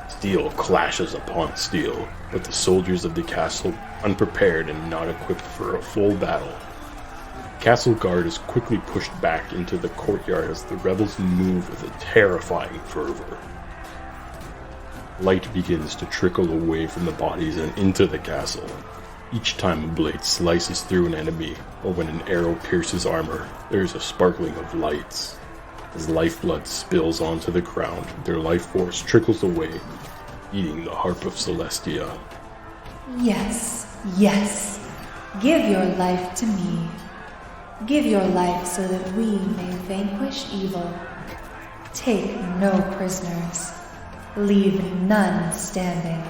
Steel clashes upon steel, but the soldiers of the castle unprepared and not equipped for a full battle. The castle guard is quickly pushed back into the courtyard as the rebels move with a terrifying fervor. Light begins to trickle away from the bodies and into the castle. Each time a blade slices through an enemy, or when an arrow pierces armor, there is a sparkling of lights. As lifeblood spills onto the ground, their life force trickles away, eating the Harp of Celestia.
Yes, yes. Give your life to me. Give your life so that we may vanquish evil. Take no prisoners. Leave none standing.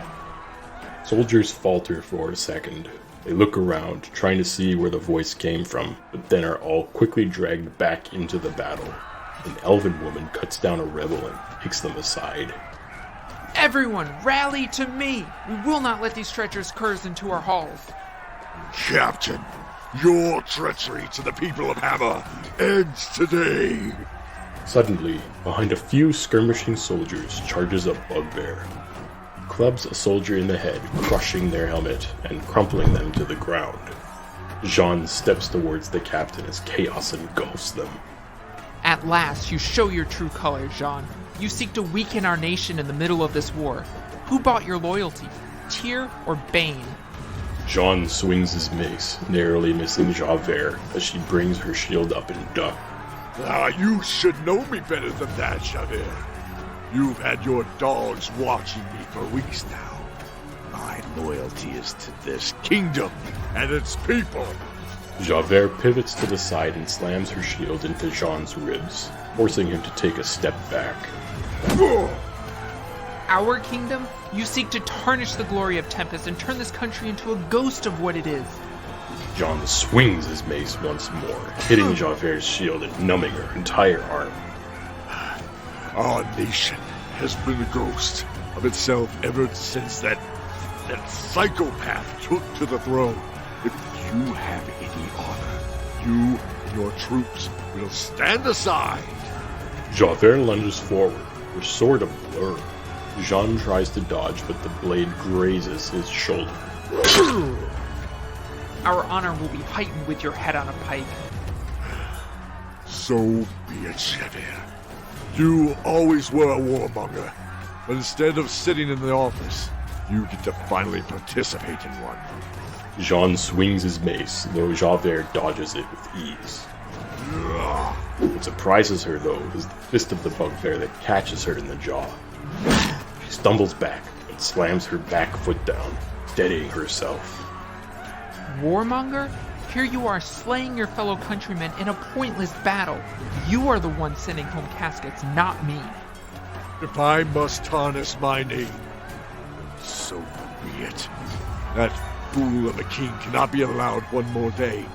Soldiers falter for a second. They look around, trying to see where the voice came from, but then are all quickly dragged back into the battle. An elven woman cuts down a rebel and takes them aside.
Everyone, rally to me! We will not let these treacherous curs into our halls.
Captain, your treachery to the people of Hamour ends today.
Suddenly, behind a few skirmishing soldiers charges a bugbear. He clubs a soldier in the head, crushing their helmet and crumpling them to the ground. Jean steps towards the captain as chaos engulfs them.
At last, you show your true colors, Jean. You seek to weaken our nation in the middle of this war. Who bought your loyalty? Tyr or Bane?
Jean swings his mace, narrowly missing Javert as she brings her shield up in duck.
You should know me better than that, Javert. You've had your dogs watching me for weeks now. My loyalty is to this kingdom and its people.
Javert pivots to the side and slams her shield into Jean's ribs, forcing him to take a step back.
Our kingdom? You seek to tarnish the glory of Tempest and turn this country into a ghost of what it is.
Jean swings his mace once more, hitting Javert's shield and numbing her entire arm.
Our nation has been a ghost of itself ever since that psychopath took to the throne. If you have any honor, you and your troops will stand aside.
Javert lunges forward, her sword a blur. Jean tries to dodge, but the blade grazes his shoulder.
Our honor will be heightened with your head on a pike.
So be it, Javert. You always were a warmonger, but instead of sitting in the office, you get to finally participate in one.
Jean swings his mace, though Javert dodges it with ease. What surprises her, though, is the fist of the bugbear that catches her in the jaw. She stumbles back and slams her back foot down, steadying herself.
Warmonger? Here you are slaying your fellow countrymen in a pointless battle. You are the one sending home caskets, not me.
If I must tarnish my name, so be it. That fool of a king cannot be allowed one more day.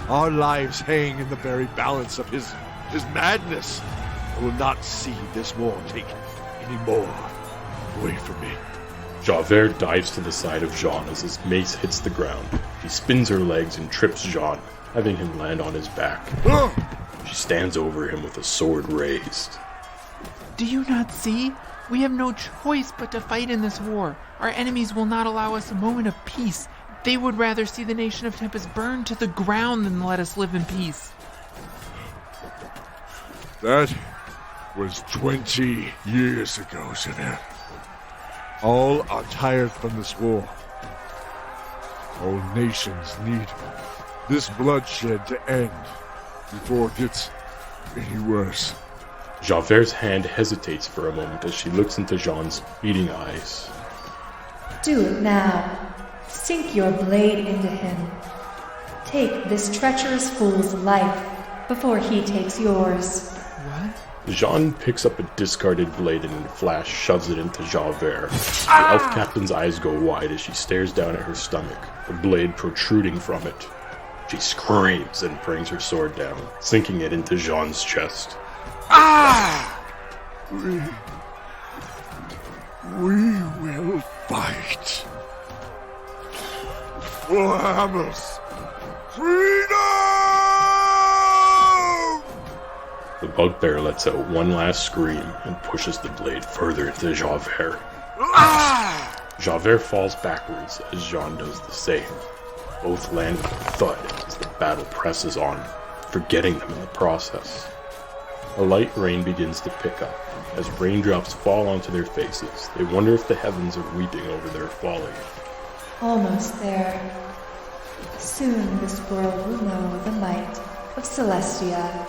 Our lives hang in the very balance of his madness. I will not see this war take any more away from me.
Javert dives to the side of Jean as his mace hits the ground. She spins her legs and trips Jean, having him land on his back. She stands over him with a sword raised.
Do you not see? We have no choice but to fight in this war. Our enemies will not allow us a moment of peace. They would rather see the nation of Tempest burned to the ground than let us live in peace.
That was 20 years ago, Javert. All are tired from this war. All nations need this bloodshed to end before it gets any worse.
Javert's hand hesitates for a moment as she looks into Jean's beating eyes.
Do it now. Sink your blade into him. Take this treacherous fool's life before he takes yours.
What?
Jean picks up a discarded blade and in a flash shoves it into Javert. The elf captain's eyes go wide as she stares down at her stomach, the blade protruding from it. She screams and brings her sword down, sinking it into Jean's chest.
We will fight for Hamour's freedom!
The bugbear lets out one last scream and pushes the blade further into Javert. Javert falls backwards as Jean does the same. Both land with a thud as the battle presses on, forgetting them in the process. A light rain begins to pick up. As raindrops fall onto their faces, they wonder if the heavens are weeping over their folly.
Almost there. Soon this world will know the might of Celestia.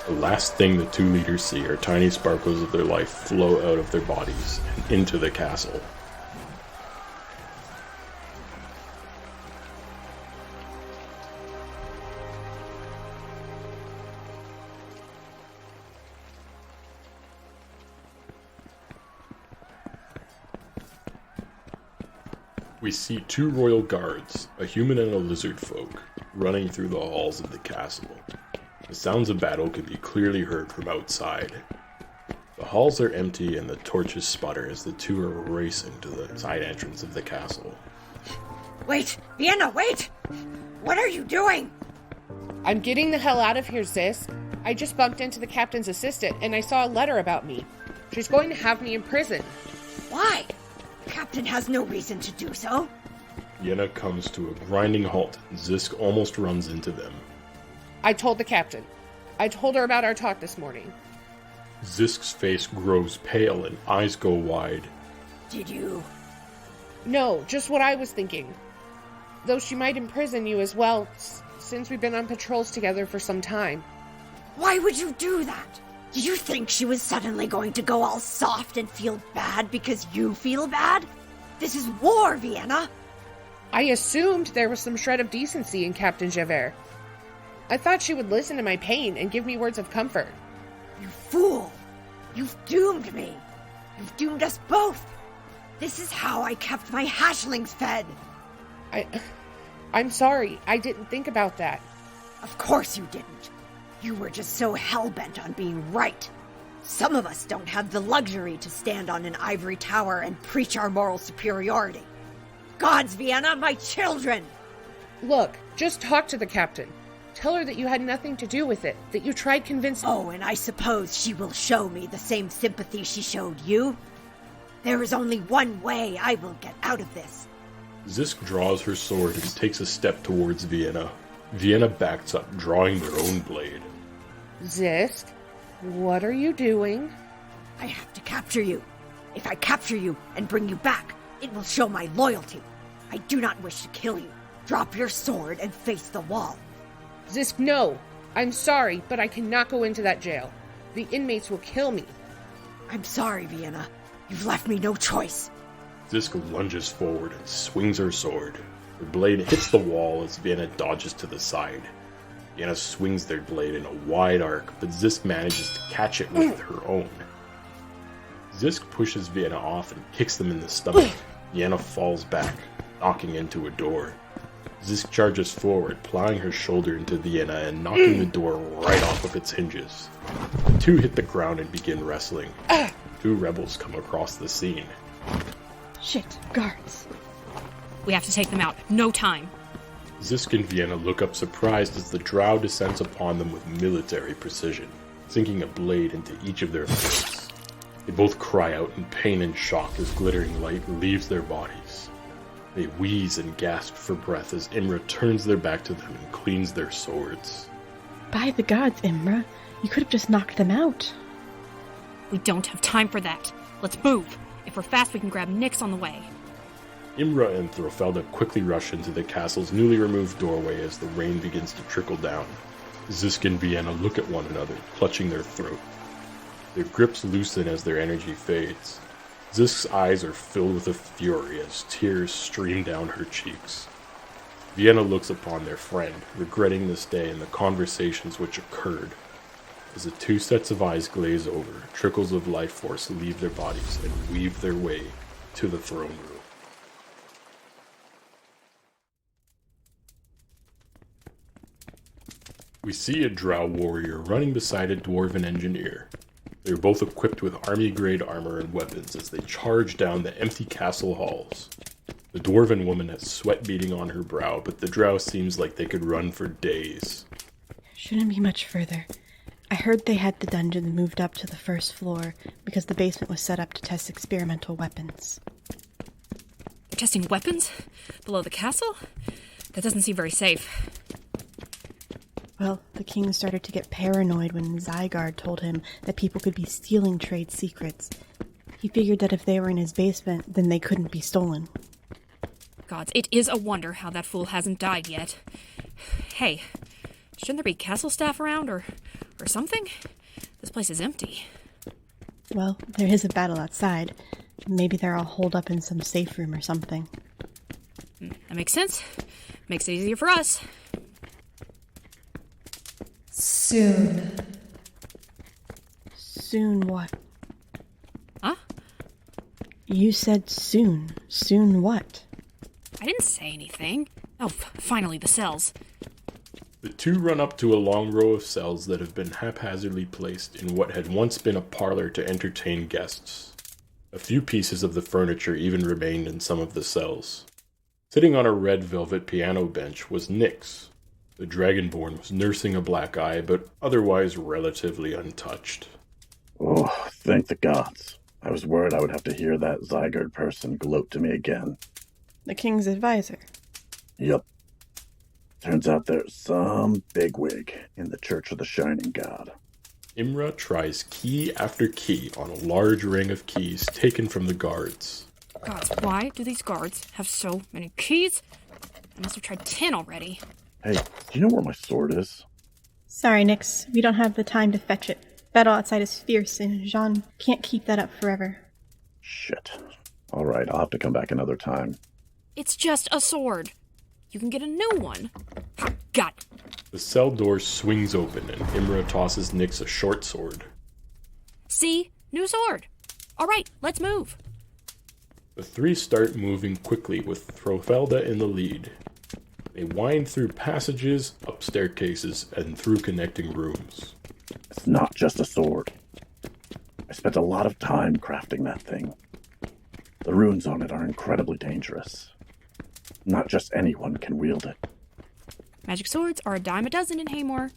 The last thing the two leaders see are tiny sparkles of their life flow out of their bodies and into the castle. We see two royal guards, a human and a lizard folk, running through the halls of the castle. The sounds of battle can be clearly heard from outside. The halls are empty and the torches sputter as the two are racing to the side entrance of the castle.
Wait! Vienna, wait! What are you doing?
I'm getting the hell out of here, Zisk. I just bumped into the captain's assistant and I saw a letter about me. She's going to have me in prison.
Why? The captain has no reason to do so.
Vienna comes to a grinding halt and Zisk almost runs into them.
I told the captain. I told her about our talk this morning.
Zisk's face grows pale and eyes go wide.
Did you?
No, just what I was thinking. Though she might imprison you as well, since we've been on patrols together for some time.
Why would you do that? Did you think she was suddenly going to go all soft and feel bad because you feel bad? This is war, Vienna.
I assumed there was some shred of decency in Captain Javert. I thought she would listen to my pain and give me words of comfort.
You fool! You've doomed me! You've doomed us both! This is how I kept my hatchlings fed!
I'm sorry, I didn't think about that.
Of course you didn't. You were just so hell-bent on being right. Some of us don't have the luxury to stand on an ivory tower and preach our moral superiority. Gods, Vienna, my children!
Look, just talk to the captain. Tell her that you had nothing to do with it, that you tried convincing...
Oh, and I suppose she will show me the same sympathy she showed you? There is only one way I will get out of this.
Zisk draws her sword and takes a step towards Vienna. Vienna backs up, drawing their own blade.
Zisk, what are you doing?
I have to capture you. If I capture you and bring you back, it will show my loyalty. I do not wish to kill you. Drop your sword and face the wall.
Zisk, no. I'm sorry, but I cannot go into that jail. The inmates will kill me.
I'm sorry, Vienna. You've left me no choice.
Zisk lunges forward and swings her sword. Her blade hits the wall as Vienna dodges to the side. Vienna swings their blade in a wide arc, but Zisk manages to catch it with her own. Zisk pushes Vienna off and kicks them in the stomach. Vienna falls back, knocking into a door. Zisk charges forward, plowing her shoulder into Vienna and knocking the door right off of its hinges. The two hit the ground and begin wrestling. Two rebels come across the scene.
Shit, guards.
We have to take them out. No time.
Zisk and Vienna look up surprised as the drow descends upon them with military precision, sinking a blade into each of their throats. They both cry out in pain and shock as glittering light leaves their bodies. They wheeze and gasp for breath as Imra turns their back to them and cleans their swords.
By the gods, Imra, you could have just knocked them out.
We don't have time for that. Let's move. If we're fast, we can grab Nyx on the way.
Imra and Throfelda quickly rush into the castle's newly removed doorway as the rain begins to trickle down. Zisk and Vienna look at one another, clutching their throat. Their grips loosen as their energy fades. Zisk's eyes are filled with a fury as tears stream down her cheeks. Vienna looks upon their friend, regretting this day and the conversations which occurred. As the two sets of eyes glaze over, trickles of life force leave their bodies and weave their way to the throne room. We see a drow warrior running beside a dwarven engineer. They are both equipped with army-grade armor and weapons as they charge down the empty castle halls. The dwarven woman has sweat beading on her brow, but the drow seems like they could run for days.
Shouldn't be much further. I heard they had the dungeon moved up to the first floor because the basement was set up to test experimental weapons.
They're testing weapons? Below the castle? That doesn't seem very safe.
Well, the king started to get paranoid when Zigurd told him that people could be stealing trade secrets. He figured that if they were in his basement, then they couldn't be stolen.
Gods, it is a wonder how that fool hasn't died yet. Hey, shouldn't there be castle staff around or something? This place is empty.
Well, there is a battle outside. Maybe they're all holed up in some safe room or something.
That makes sense. Makes it easier for us.
Soon.
Soon what?
Huh?
You said soon. Soon what?
I didn't say anything. Oh, finally, the cells.
The two run up to a long row of cells that have been haphazardly placed in what had once been a parlor to entertain guests. A few pieces of the furniture even remained in some of the cells. Sitting on a red velvet piano bench was Nyx. The Dragonborn was nursing a black eye, but otherwise relatively untouched.
Oh, thank the gods. I was worried I would have to hear that Zigurd person gloat to me again.
The king's advisor.
Yep. Turns out there's some bigwig in the Church of the Shining God.
Imra tries key after key on a large ring of keys taken from the guards.
Gods, why do these guards have so many keys? I must have tried 10 already.
Hey, do you know where my sword is?
Sorry, Nyx. We don't have the time to fetch it. Battle outside is fierce, and Jean can't keep that up forever.
Shit. Alright, I'll have to come back another time.
It's just a sword. You can get a new one. Got it.
The cell door swings open, and Imra tosses Nyx a short sword.
See? New sword. All right, let's move.
The three start moving quickly with Throfelda in the lead. They wind through passages, up staircases, and through connecting rooms.
It's not just a sword. I spent a lot of time crafting that thing. The runes on it are incredibly dangerous. Not just anyone can wield it.
Magic swords are a dime a dozen in Hamour.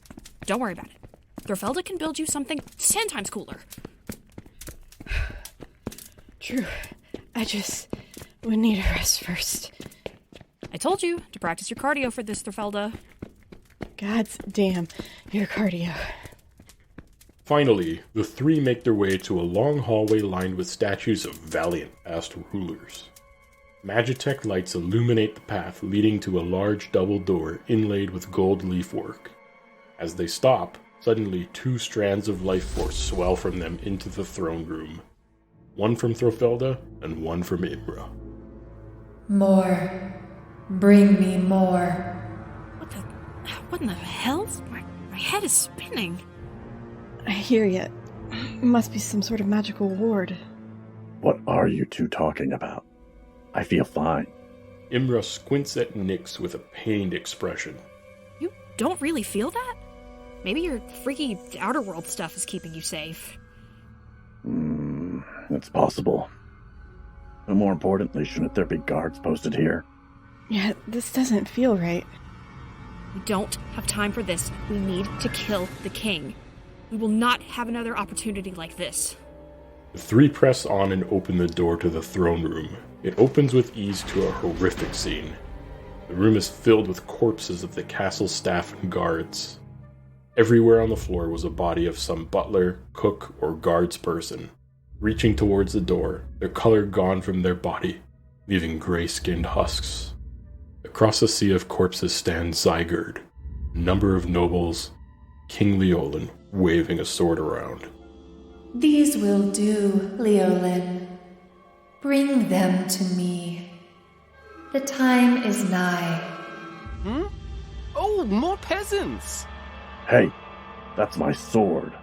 Don't worry about it. Throfelda can build you something 10 times cooler.
True. I just would need a rest first.
I told you to practice your cardio for this, Throfelda.
God's damn, your cardio.
Finally, the three make their way to a long hallway lined with statues of valiant past rulers. Magitech lights illuminate the path leading to a large double door inlaid with gold leafwork. As they stop, suddenly 2 strands of life force swell from them into the throne room. One from Throfelda and one from Imra.
More. Bring me more.
What in the hell? My head is spinning.
I hear you. It must be some sort of magical ward.
What are you two talking about? I feel fine.
Imra squints at Nyx with a pained expression.
You don't really feel that? Maybe your freaky outer world stuff is keeping you safe.
It's possible. But more importantly, shouldn't there be guards posted here?
Yeah, this doesn't feel right.
We don't have time for this. We need to kill the king. We will not have another opportunity like this.
The three press on and open the door to the throne room. It opens with ease to a horrific scene. The room is filled with corpses of the castle staff and guards. Everywhere on the floor was a body of some butler, cook, or guards person. Reaching towards the door, their color gone from their body, leaving gray-skinned husks. Across a sea of corpses stands Zigurd, a number of nobles, King Leolin waving a sword around.
These will do, Leolin. Bring them to me. The time is nigh.
Oh, more peasants!
Hey, that's my sword.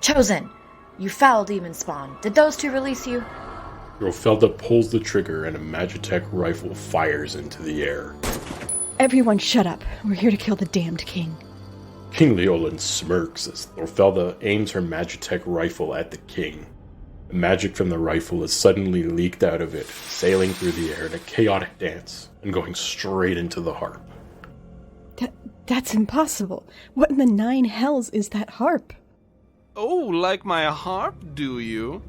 Chosen! You foul demon spawn. Did those two release you?
Throfelda pulls the trigger and a Magitech rifle fires into the air.
Everyone shut up. We're here to kill the damned king.
King Leolin smirks as Throfelda aims her Magitech rifle at the king. The magic from the rifle is suddenly leaked out of it, sailing through the air in a chaotic dance and going straight into the harp.
That's impossible. What in the nine hells is that harp?
Oh, like my harp, do you?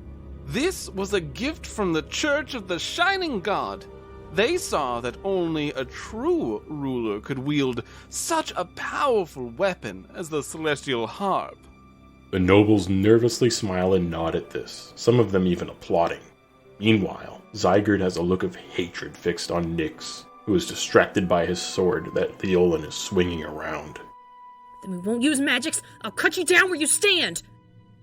This was a gift from the Church of the Shining God. They saw that only a true ruler could wield such a powerful weapon as the celestial harp.
The nobles nervously smile and nod at this, some of them even applauding. Meanwhile, Zigurd has a look of hatred fixed on Nyx, who is distracted by his sword that Leolin is swinging around.
Then we won't use magics. I'll cut you down where you stand.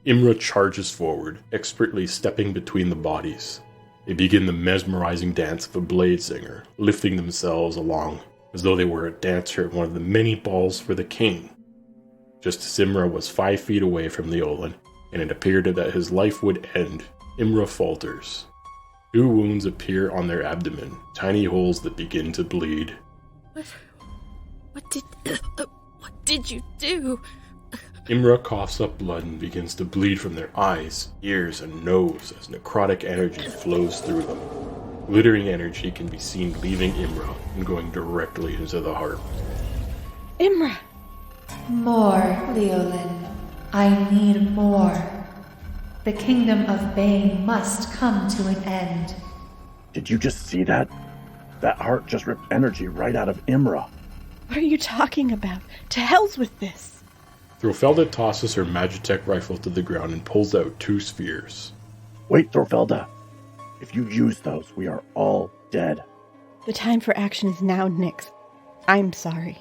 Imra charges forward, expertly stepping between the bodies. They begin the mesmerizing dance of a blade singer, lifting themselves along as though they were a dancer at one of the many balls for the king. Just as Imra was 5 feet away from Leolin, and it appeared that his life would end, Imra falters. 2 wounds appear on their abdomen, tiny holes that begin to bleed.
What did you do?
Imra coughs up blood and begins to bleed from their eyes, ears, and nose as necrotic energy flows through them. Glittering energy can be seen leaving Imra and going directly into the harp.
Imra!
More, Leolin. I need more. The kingdom of Bane must come to an end.
Did you just see that? That heart just ripped energy right out of Imra.
What are you talking about? To hells with this!
Throfelda tosses her Magitech rifle to the ground and pulls out 2 spheres.
Wait, Throfelda. If you use those, we are all dead.
The time for action is now, Nyx. I'm sorry.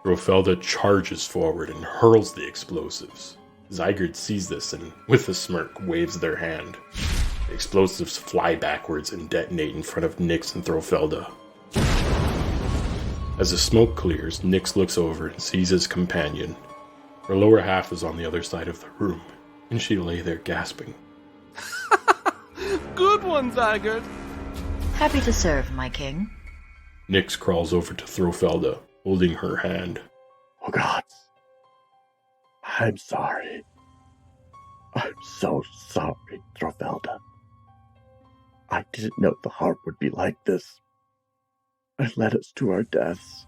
Throfelda charges forward and hurls the explosives. Zigurd sees this and, with a smirk, waves their hand. The explosives fly backwards and detonate in front of Nyx and Throfelda. As the smoke clears, Nyx looks over and sees his companion. Her lower half is on the other side of the room, and she lay there gasping.
Good one, Zigurd.
Happy to serve, my king.
Nyx crawls over to Throfelda, holding her hand.
Oh gods. I'm sorry. I'm so sorry, Throfelda. I didn't know the harp would be like this. It led us to our deaths.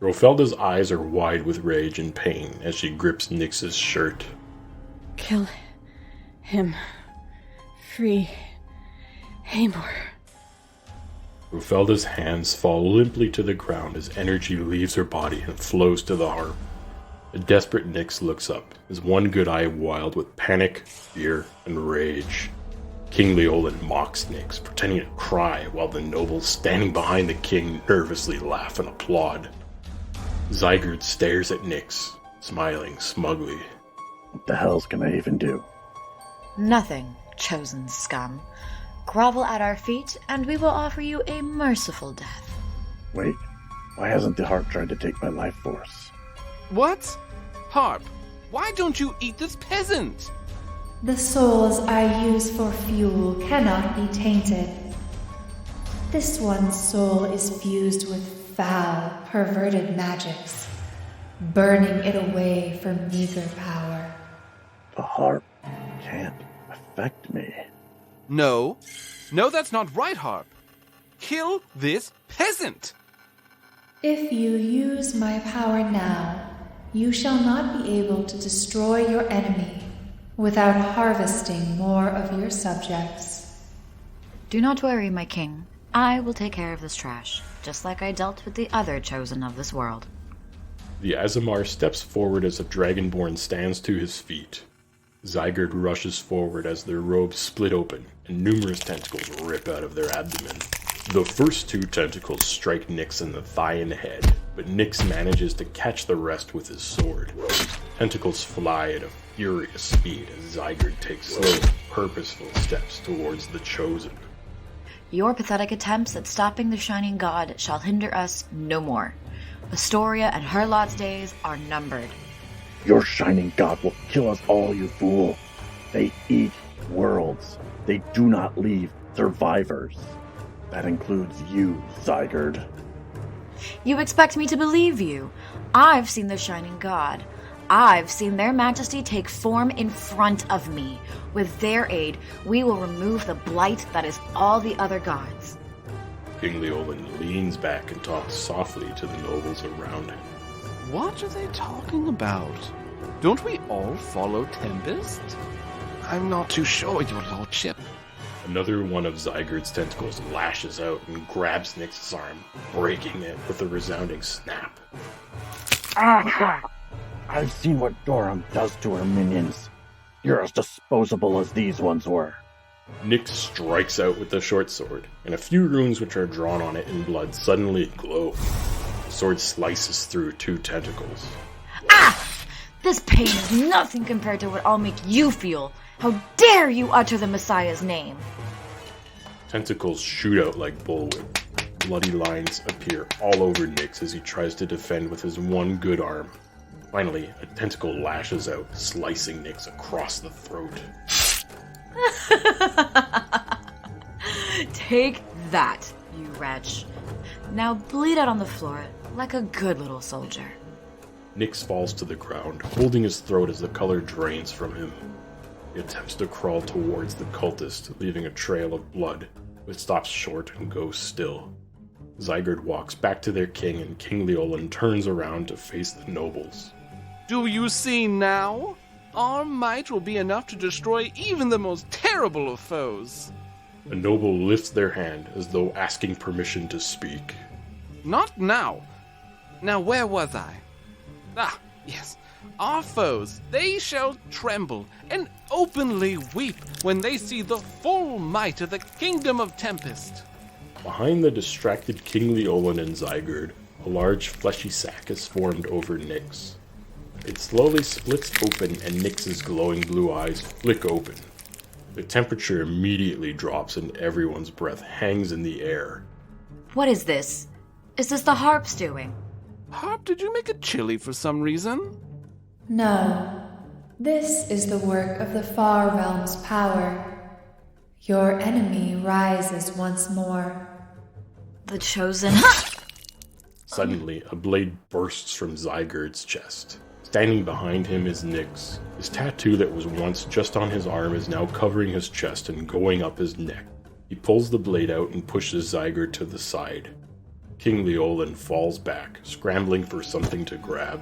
Throfelda's eyes are wide with rage and pain as she grips Nyx's shirt.
Kill him. Free Hamour.
Throfelda's hands fall limply to the ground as energy leaves her body and flows to the harp. A desperate Nyx looks up, his one good eye wild with panic, fear, and rage. King Leolin mocks Nyx, pretending to cry while the nobles standing behind the king nervously laugh and applaud. Zigurd stares at Nyx, smiling smugly.
What the hells can I even do?
Nothing, chosen scum. Grovel at our feet, and we will offer you a merciful death.
Wait, why hasn't the harp tried to take my life force?
What? Harp, why don't you eat this peasant?
The souls I use for fuel cannot be tainted. This one's soul is fused with foul, perverted magics, burning it away for meager power.
The harp can't affect me.
No, that's not right, Harp. Kill this peasant!
If you use my power now, you shall not be able to destroy your enemy without harvesting more of your subjects.
Do not worry, my king. I will take care of this trash, just like I dealt with the other chosen of this world.
The Aasimar steps forward as a dragonborn stands to his feet. Zigurd rushes forward as their robes split open, and numerous tentacles rip out of their abdomen. The first two tentacles strike Nyx in the thigh and head, but Nyx manages to catch the rest with his sword. Tentacles fly at a furious speed as Zigurd takes slow, purposeful steps towards the Chosen.
Your pathetic attempts at stopping the Shining God shall hinder us no more. Astoria and her lot's days are numbered.
Your Shining God will kill us all, you fool. They eat worlds. They do not leave survivors. That includes you, Zigurd.
You expect me to believe you? I've seen the Shining God. I've seen their majesty take form in front of me. With their aid, we will remove the blight that is all the other gods.
King Leolin leans back and talks softly to the nobles around him.
What are they talking about? Don't we all follow Tempest?
I'm not too sure, your lordship.
Another one of Zygurd's tentacles lashes out and grabs Nyx's arm, breaking it with a resounding snap.
I've seen what Dorum does to her minions. You're as disposable as these ones were.
Nyx strikes out with the short sword, and a few runes which are drawn on it in blood suddenly glow. The sword slices through two tentacles.
This pain is nothing compared to what I'll make you feel. How dare you utter the Messiah's name?
Tentacles shoot out like bullwhip. Bloody lines appear all over Nyx as he tries to defend with his one good arm. Finally, a tentacle lashes out, slicing Nyx across the throat.
Take that, you wretch. Now bleed out on the floor like a good little soldier.
Nyx falls to the ground, holding his throat as the color drains from him. He attempts to crawl towards the cultist, leaving a trail of blood, but stops short and goes still. Zigurd walks back to their king, and King Leolin turns around to face the nobles.
Do you see now? Our might will be enough to destroy even the most terrible of foes.
A noble lifts their hand as though asking permission to speak.
Not now. Now where was I? Yes. Our foes, they shall tremble and openly weep when they see the full might of the Kingdom of Tempest.
Behind the distracted King Leolin and Zigurd, a large fleshy sack is formed over Nyx. It slowly splits open and Nyx's glowing blue eyes flick open. The temperature immediately drops and everyone's breath hangs in the air.
What is this? Is this the Harp's doing?
Harp, did you make it chilly for some reason?
No. This is the work of the Far Realm's power. Your enemy rises once more.
The Chosen.
Suddenly, a blade bursts from Zygurd's chest. Standing behind him is Nyx. His tattoo that was once just on his arm is now covering his chest and going up his neck. He pulls the blade out and pushes Zigurd to the side. King Leolin falls back, scrambling for something to grab.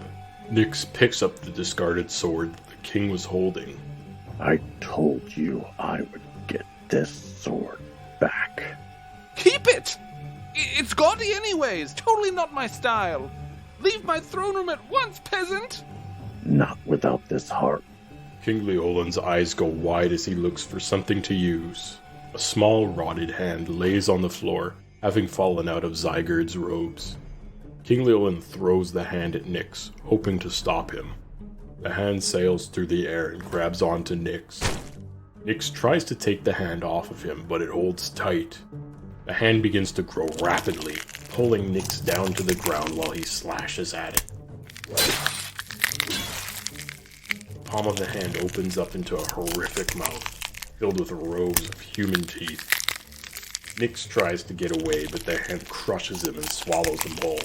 Nyx picks up the discarded sword the king was holding.
I told you I would get this sword back.
Keep it! It's gaudy anyways, totally not my style. Leave my throne room at once, peasant!
Not without this harp.
King Leolin's eyes go wide as he looks for something to use. A small rotted hand lays on the floor, having fallen out of Zygurd's robes. King Leolin throws the hand at Nyx, hoping to stop him. The hand sails through the air and grabs onto Nyx. Nyx tries to take the hand off of him, but it holds tight. The hand begins to grow rapidly, pulling Nyx down to the ground while he slashes at it. The palm of the hand opens up into a horrific mouth, filled with rows of human teeth. Nyx tries to get away, but the hand crushes him and swallows him whole.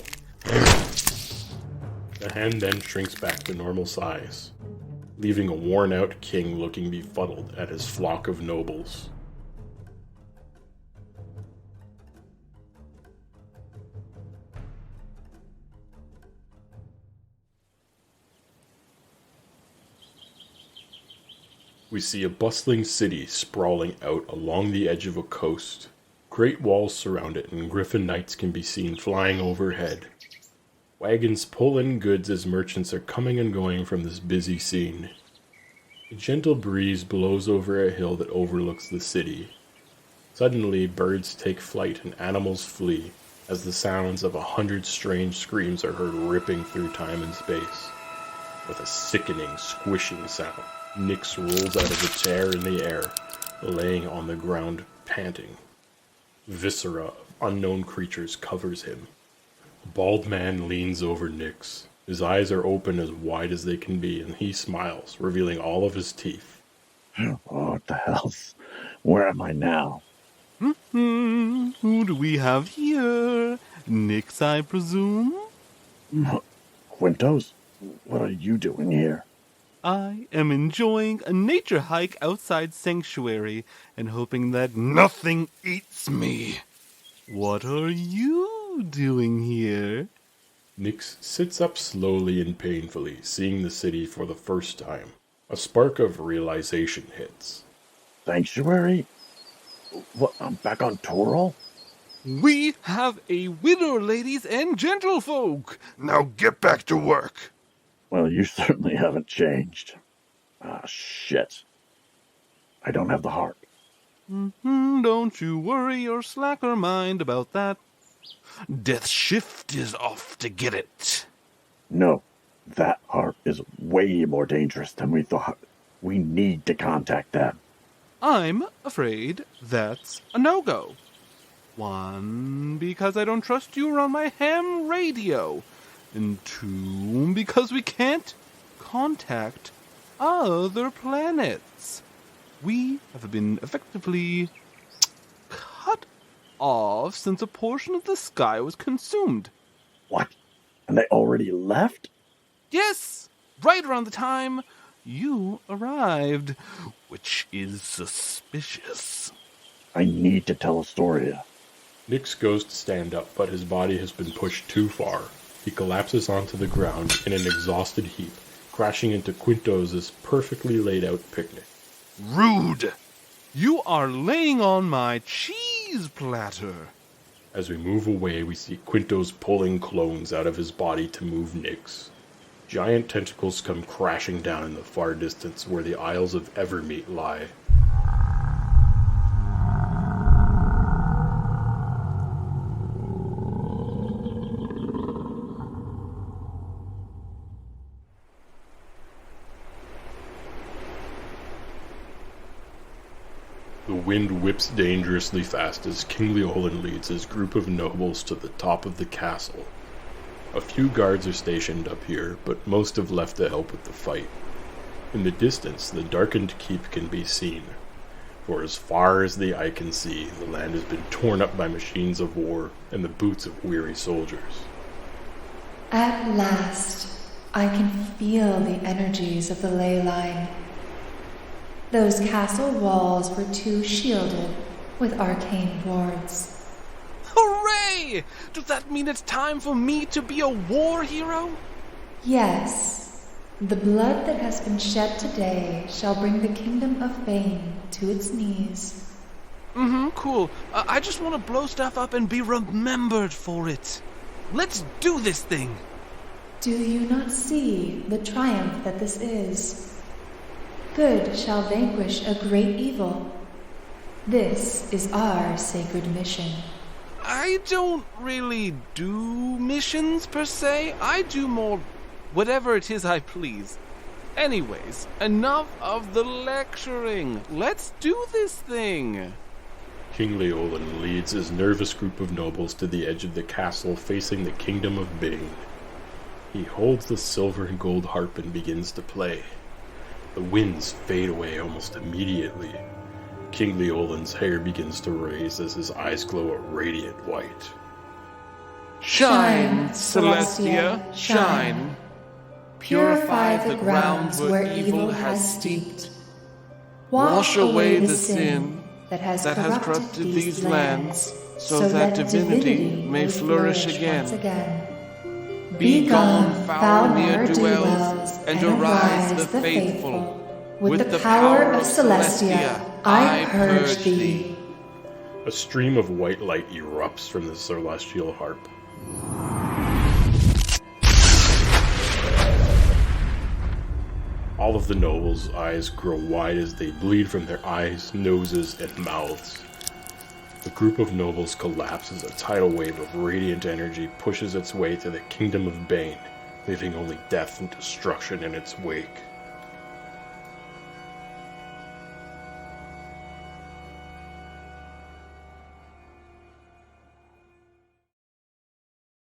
The hand then shrinks back to normal size, leaving a worn-out king looking befuddled at his flock of nobles. We see a bustling city sprawling out along the edge of a coast. Great walls surround it, and griffin knights can be seen flying overhead. Wagons pull in goods as merchants are coming and going from this busy scene. A gentle breeze blows over a hill that overlooks the city. Suddenly, birds take flight and animals flee, as the sounds of 100 strange screams are heard ripping through time and space. With a sickening, squishing sound, Nyx rolls out of a chair in the air, laying on the ground, panting. Viscera of unknown creatures covers him. A bald man leans over Nyx. His eyes are open as wide as they can be, and he smiles, revealing all of his teeth.
Oh, what the hell? Where am I now?
Who do we have here? Nyx, I presume?
Quintos, what are you doing here?
I am enjoying a nature hike outside Sanctuary and hoping that nothing eats me. What are you doing here?
Nyx sits up slowly and painfully, seeing the city for the first time. A spark of realization hits.
Sanctuary? What, I'm back on Toril?
We have a winner, ladies and gentlefolk!
Now get back to work!
Well, you certainly haven't changed. Ah, shit. I don't have the harp.
Don't you worry your slacker mind about that.
Death Shift is off to get it.
No, that harp is way more dangerous than we thought. We need to contact them.
I'm afraid that's a no-go. One, because I don't trust you around my ham radio. And two, because we can't contact other planets. We have been effectively cut off since a portion of the sky was consumed.
What? And they already left?
Yes! Right around the time you arrived, which is suspicious.
I need to tell Astoria.
Nyx goes to stand up, but his body has been pushed too far. He collapses onto the ground in an exhausted heap, crashing into Quintos' perfectly laid out picnic.
Rude! You are laying on my cheese platter.
As we move away, we see Quintos pulling clones out of his body to move Nyx. Giant tentacles come crashing down in the far distance where the Isles of Evermeet lie. The wind whips dangerously fast as King Leolin leads his group of nobles to the top of the castle. A few guards are stationed up here, but most have left to help with the fight. In the distance, the darkened keep can be seen. For as far as the eye can see, the land has been torn up by machines of war and the boots of weary soldiers.
At last, I can feel the energies of the ley line. Those castle walls were too shielded with arcane wards.
Hooray! Does that mean it's time for me to be a war hero?
Yes. The blood that has been shed today shall bring the kingdom of Bane to its knees.
Cool. I just want to blow stuff up and be remembered for it. Let's do this thing!
Do you not see the triumph that this is? Good shall vanquish a great evil. This is our sacred mission.
I don't really do missions per se. I do more whatever it is I please. Anyways, enough of the lecturing. Let's do this thing.
King Leolin leads his nervous group of nobles to the edge of the castle facing the kingdom of Bane. He holds the silver and gold harp and begins to play. The winds fade away almost immediately. King Leolin's hair begins to raise as his eyes glow a radiant white.
Shine, Celestia, shine.
Purify the grounds where evil has steeped.
Wash away the sin that has corrupted these lands, so that divinity may flourish again.
Be gone, foul ne'er-do-wells, and arise the faithful. With the power of Celestia, I purge thee.
A stream of white light erupts from the celestial harp. All of the nobles' eyes grow wide as they bleed from their eyes, noses, and mouths. The group of nobles collapses as a tidal wave of radiant energy pushes its way to the kingdom of Bane, leaving only death and destruction in its wake.